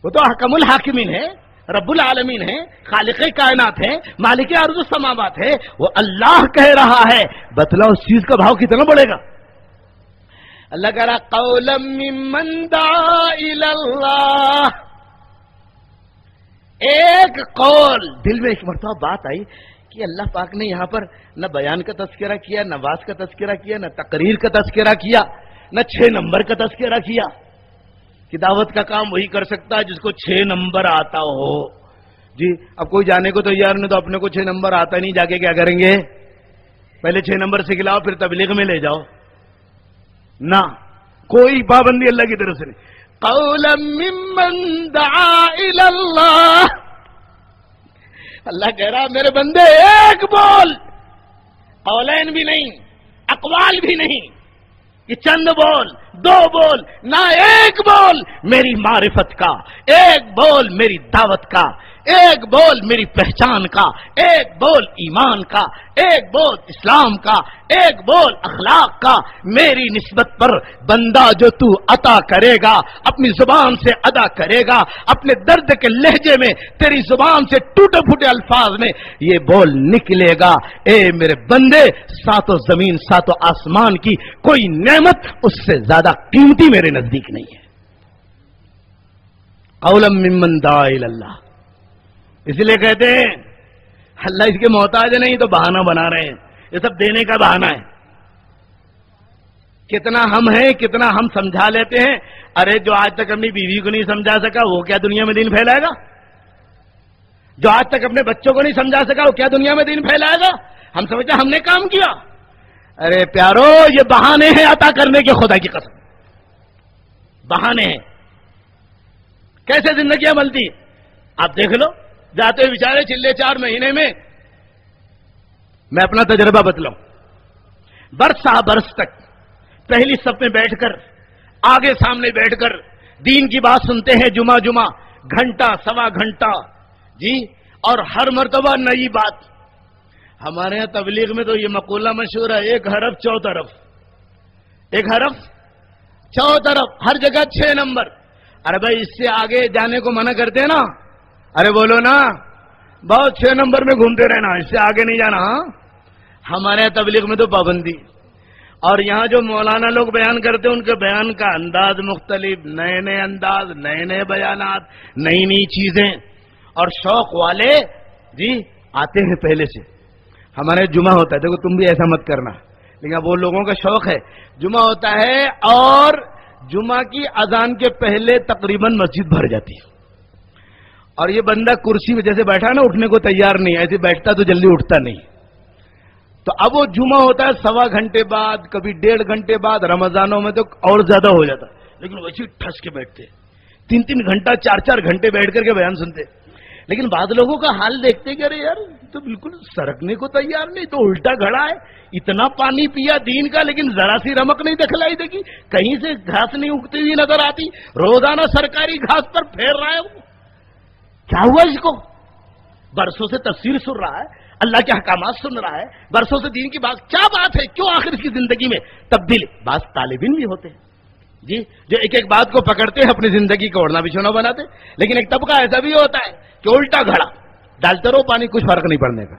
وہ تو حکم الحاکمین ہے، رب العالمین ہے، خالق کائنات ہے، مالک ارض و سماوات ہے. وہ اللہ کہہ رہا ہے، بتلاؤ اس چیز کا بھاؤ کتنا بڑھے گا؟ اللہ کہہ رہا قولا ممن دعا الی اللہ. ایک قول دل میں ایک مرتبہ بات آئی کہ اللہ پاک نے یہاں پر نہ بیان کا تذکرہ کیا، نہ واز کا تذکرہ کیا، نہ تقریر کا تذکرہ کیا، نہ 6 نمبر کا تذکرہ کیا کہ دعوت کا کام وہی کر سکتا ہے جس کو 6 نمبر آتا ہو. جی اب کوئی جانے کو تیار نہیں تو اپنے کو 6 نمبر آتا نہیں، جا کے کیا کریں گے؟ پہلے 6 نمبر سکھلاؤ پھر تبلیغ میں لے جاؤ نہ، کوئی پابندی اللہ کی طرف سے نہیں. قولا ممن دعا الی اللہ، اللہ کہہ رہا میرے بندے ایک بول، قولین بھی نہیں، اقوال بھی نہیں، یہ چند بول، 2 بول نہ، ایک بول میری معرفت کا، ایک بول میری دعوت کا، ایک بول میری پہچان کا، ایک بول ایمان کا، ایک بول اسلام کا، ایک بول اخلاق کا، میری نسبت پر بندہ جو تو عطا کرے گا، اپنی زبان سے ادا کرے گا، اپنے درد کے لہجے میں تیری زبان سے ٹوٹے پھوٹے الفاظ میں یہ بول نکلے گا، اے میرے بندے 7 زمین 7 آسمان کی کوئی نعمت اس سے زیادہ قیمتی میرے نزدیک نہیں ہے. قولا ممن دعا الی اللہ، اس لیے کہتے ہیں اللہ اس کے محتاج نہیں تو بہانہ بنا رہے ہیں، یہ سب دینے کا بہانہ ہے. کتنا ہم ہیں، کتنا ہم سمجھا لیتے ہیں. ارے جو آج تک اپنی بیوی کو نہیں سمجھا سکا وہ کیا دنیا میں دین پھیلائے گا؟ جو آج تک اپنے بچوں کو نہیں سمجھا سکا وہ کیا دنیا میں دین پھیلائے گا؟ ہم سمجھتے ہم نے کام کیا. ارے پیارو یہ بہانے ہیں عطا کرنے کے، خدا کی قسم بہانے ہیں. کیسے زندگیاں ملتی؟ آپ دیکھ لو، جاتے ہوئے بیچارے چلے 4 مہینے میں، میں اپنا تجربہ بتلاؤں، برس تک پہلی صف میں بیٹھ کر آگے سامنے بیٹھ کر دین کی بات سنتے ہیں، جمعہ گھنٹہ 1.25 گھنٹہ جی، اور ہر مرتبہ نئی بات. ہمارے یہاں تبلیغ میں تو یہ مقولہ مشہور ہے، 1 حرف 4 طرف، 1 حرف 4 طرف، ہر جگہ 6 نمبر. ارے بھائی اس سے آگے جانے کو منع کرتے ہیں نا، ارے بولو نا، بہت 6 نمبر میں گھومتے رہنا، اس سے آگے نہیں جانا. ہاں ہمارے یہاں تبلیغ میں تو پابندی. اور یہاں جو مولانا لوگ بیان کرتے ہیں ان کے بیان کا انداز مختلف، نئے انداز، نئے بیانات، نئی چیزیں. اور شوق والے جی آتے ہیں پہلے سے. ہمارے جمعہ ہوتا ہے، دیکھو تم بھی ایسا مت کرنا، لیکن وہ لوگوں کا شوق ہے. جمعہ ہوتا ہے اور جمعہ کی اذان کے پہلے تقریباً مسجد بھر جاتی ہے، اور یہ بندہ کرسی میں جیسے بیٹھا نا اٹھنے کو تیار نہیں، ایسے بیٹھتا تو جلدی اٹھتا نہیں. تو اب وہ جمعہ ہوتا ہے 1.25 گھنٹے بعد، کبھی 1.5 گھنٹے بعد، رمضانوں میں تو اور زیادہ ہو جاتا، لیکن ویسے ٹھس کے بیٹھتے 3 گھنٹہ 4 گھنٹے بیٹھ کر کے بیان سنتے. لیکن بعض لوگوں کا حال دیکھتے کہ ارے یار تو بالکل سرکنے کو تیار نہیں، تو الٹا کھڑا ہے، اتنا پانی پیا دین کا لیکن ذرا سی رمق نہیں دکھلائی دے گی، کہیں سے گھاس نہیں اگتی ہوئی نظر آتی، روزانہ سرکاری گھاس پر پھیر رہا ہے. وہ کیا ہوا اس کو؟ برسوں سے تفسیر سن رہا ہے، اللہ کے احکامات سن رہا ہے، برسوں سے دین کی بات، کیا بات ہے؟ کیوں آخر اس کی زندگی میں تبدیلی؟ بعض طالب علم بھی ہوتے ہیں جی جو ایک بات کو پکڑتے ہیں، اپنی زندگی کو اوڑھنا بچھونا بناتے. لیکن ایک طبقہ ایسا بھی ہوتا ہے کہ الٹا گھڑا ڈالتے رہو پانی، کچھ فرق نہیں پڑنے کا.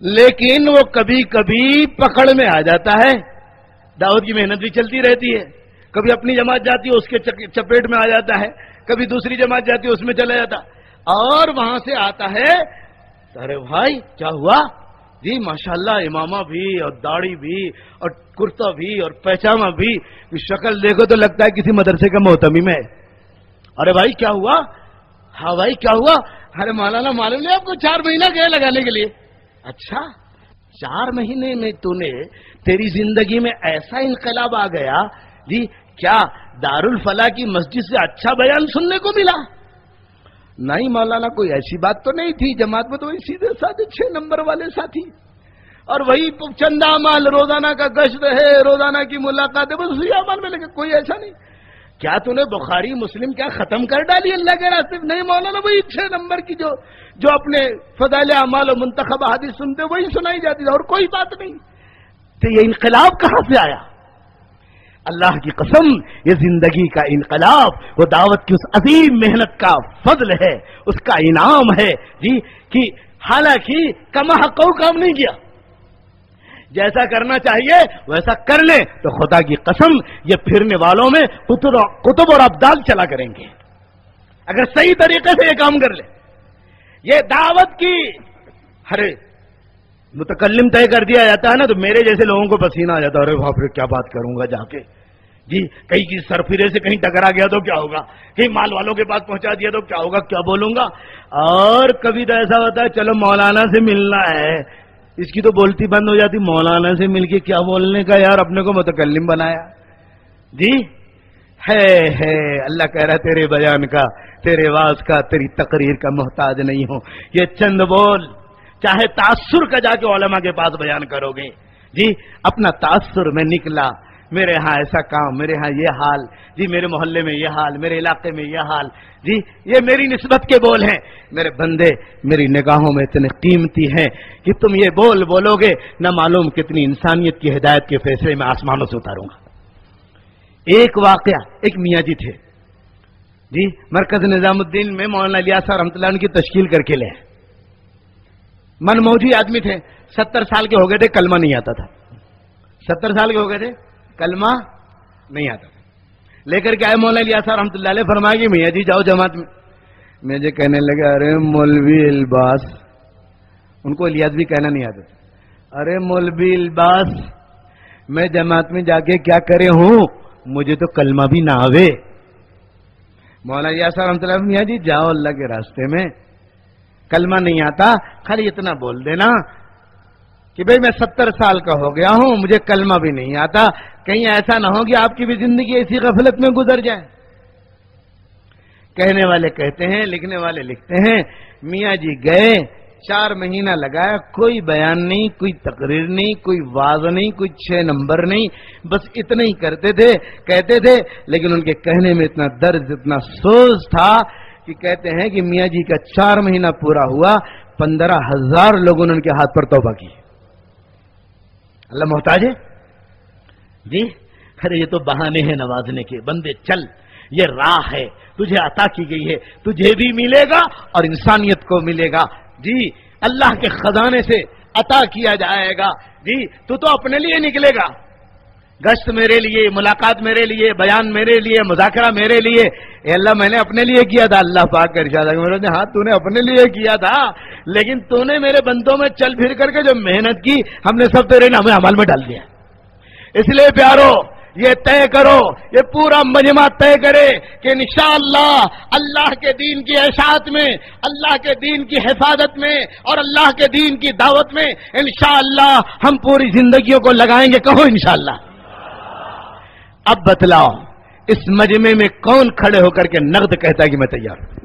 لیکن وہ کبھی کبھی پکڑ میں آ جاتا ہے. دعوت کی محنت بھی چلتی رہتی ہے، کبھی اپنی جماعت جاتی ہے اس کے چپیٹ میں آ جاتا ہے، کبھی دوسری جماعت جاتی ہے اس میں چلا جاتا، اور وہاں سے آتا ہے ارے بھائی کیا ہوا جی، ماشاءاللہ امامہ بھی اور داڑھی بھی اور کرتا بھی اور پیجامہ بھی، شکل دیکھو تو لگتا ہے کسی مدرسے کا محتمم ہے. ارے بھائی کیا ہوا؟ ہاں بھائی کیا ہوا؟ ارے مولانا معلوم نہیں آپ کو 4 مہینہ گئے لگانے کے لیے. اچھا 4 مہینے میں تیری زندگی میں ایسا انقلاب آ گیا جی، کیا دارالفلاح کی مسجد سے اچھا بیان سننے کو ملا؟ نہیں مولانا کوئی ایسی بات تو نہیں تھی، جماعت میں تو وہی سیدھے سادھے 6 نمبر والے ساتھی، اور وہی چند اعمال، روزانہ کا گشت ہے، روزانہ کی ملاقات ہے، بس اسی اعمال میں لگے، کوئی ایسا نہیں. کیا تو نے بخاری مسلم کیا ختم کر ڈالی اللہ کے راستے میں؟ نہیں مولانا وہی 6 نمبر کی جو اپنے فضائل اعمال و منتخب حدیث سنتے وہی سنائی جاتی ہے، اور کوئی بات نہیں. تو یہ انقلاب کہاں سے آیا؟ اللہ کی قسم یہ زندگی کا انقلاب وہ دعوت کی اس عظیم محنت کا فضل ہے، اس کا انعام ہے جی، کہ حالانکہ کما حق کام نہیں کیا، جیسا کرنا چاہیے ویسا کر لیں تو خدا کی قسم یہ پھرنے والوں میں قطب اور ابدال چلا کریں گے اگر صحیح طریقے سے یہ کام کر لیں. یہ دعوت کی ہر متکلم طے کر دیا جاتا ہے نا تو میرے جیسے لوگوں کو پسینہ آ جاتا ہے، ارے باپ رے کیا بات کروں گا جا کے جی کہیں کی سرفرے سے کہیں ٹکرا گیا تو کیا ہوگا، کہیں مال والوں کے پاس پہنچا دیا تو کیا ہوگا، کیا بولوں گا. اور کبھی تو ایسا ہوتا ہے چلو مولانا سے ملنا ہے، اس کی تو بولتی بند ہو جاتی، مولانا سے مل کے کیا بولنے کا یار، اپنے کو متکلم بنایا. جی ہے اللہ کہہ رہا ہے تیرے بیان کا، تیرے واز کا، تیری تقریر کا محتاج نہیں ہو. یہ چند بول چاہے تاثر کا جا کے علماء کے پاس بیان کرو گے. جی اپنا تاثر میں نکلا، میرے ہاں ایسا کام، میرے ہاں یہ حال، جی میرے محلے میں یہ حال، میرے علاقے میں یہ حال، جی یہ میری نسبت کے بول ہیں. میرے بندے میری نگاہوں میں اتنے قیمتی ہیں کہ تم یہ بولو گے نہ معلوم کتنی انسانیت کی ہدایت کے فیصلے میں آسمانوں سے اتاروں گا. ایک واقعہ، ایک میاں جی تھے جی مرکز نظام الدین میں مولانا الیاس صاحب رحمۃ اللہ علیہ کی تشکیل کر کے لے، من موجی آدمی تھے، 70 سال کے ہو گئے تھے، کلمہ نہیں آتا تھا. 70 سال کے ہو گئے تھے، کلمہ نہیں آتا تھا. لے کر کے آئے مولانا الیاس صاحب رحمۃ اللہ علیہ، فرمایا کہ میاں جی جاؤ جماعت میں. مجھے کہنے لگا ارے مولوی الباس، ان کو الیاس بھی کہنا نہیں آتا تھا. ارے مولوی الباس میں جماعت میں جا کے کیا کرے ہوں، مجھے تو کلمہ بھی نہ آوے. مولانا الیاس صاحب رحمۃ اللہ، میاں جی جاؤ اللہ کے راستے میں، کلمہ نہیں آتا، خالی اتنا بول دینا کہ بھئی میں 70 سال کا ہو گیا ہوں، مجھے کلمہ بھی نہیں آتا. کہیں ایسا نہ ہو کہ آپ کی بھی زندگی ایسی غفلت میں گزر جائے. کہنے والے کہتے ہیں، لکھنے والے لکھتے ہیں، میاں جی گئے، 4 مہینہ لگایا، کوئی بیان نہیں، کوئی تقریر نہیں، کوئی واعظ نہیں، کوئی 6 نمبر نہیں، بس اتنا ہی کرتے تھے، کہتے تھے. لیکن ان کے کہنے میں اتنا درد، اتنا سوز تھا کہ کہتے ہیں کہ میاں جی کا 4 مہینہ پورا ہوا، 15,000 لوگوں نے ان کے ہاتھ پر توبہ کی. اللہ محتاج ہے جی. ارے یہ تو بہانے ہیں نوازنے کے، بندے چل، یہ راہ ہے تجھے عطا کی گئی ہے، تجھے بھی ملے گا اور انسانیت کو ملے گا. جی اللہ کے خزانے سے عطا کیا جائے گا. جی تو اپنے لیے نکلے گا، گشت میرے لیے، ملاقات میرے لیے، بیان میرے لیے، مذاکرہ میرے لیے. اے اللہ میں نے اپنے لیے کیا تھا، اللہ پاک کا ارشاد ہے ہاں تو نے اپنے لیے کیا تھا، لیکن تو نے میرے بندوں میں چل پھر کر کے جو محنت کی ہم نے سب تیرے نام عمل میں ڈال دیا. اس لیے پیارو یہ طے کرو، یہ پورا مجمع طے کرے کہ انشاءاللہ اللہ کے دین کی اشاعت میں، اللہ کے دین کی حفاظت میں اور اللہ کے دین کی دعوت میں انشاءاللہ ہم پوری زندگیوں کو لگائیں گے. کہو انشاءاللہ. اب بتلاؤ اس مجمع میں کون کھڑے ہو کر کے نقد کہتا ہے کہ میں تیار ہوں؟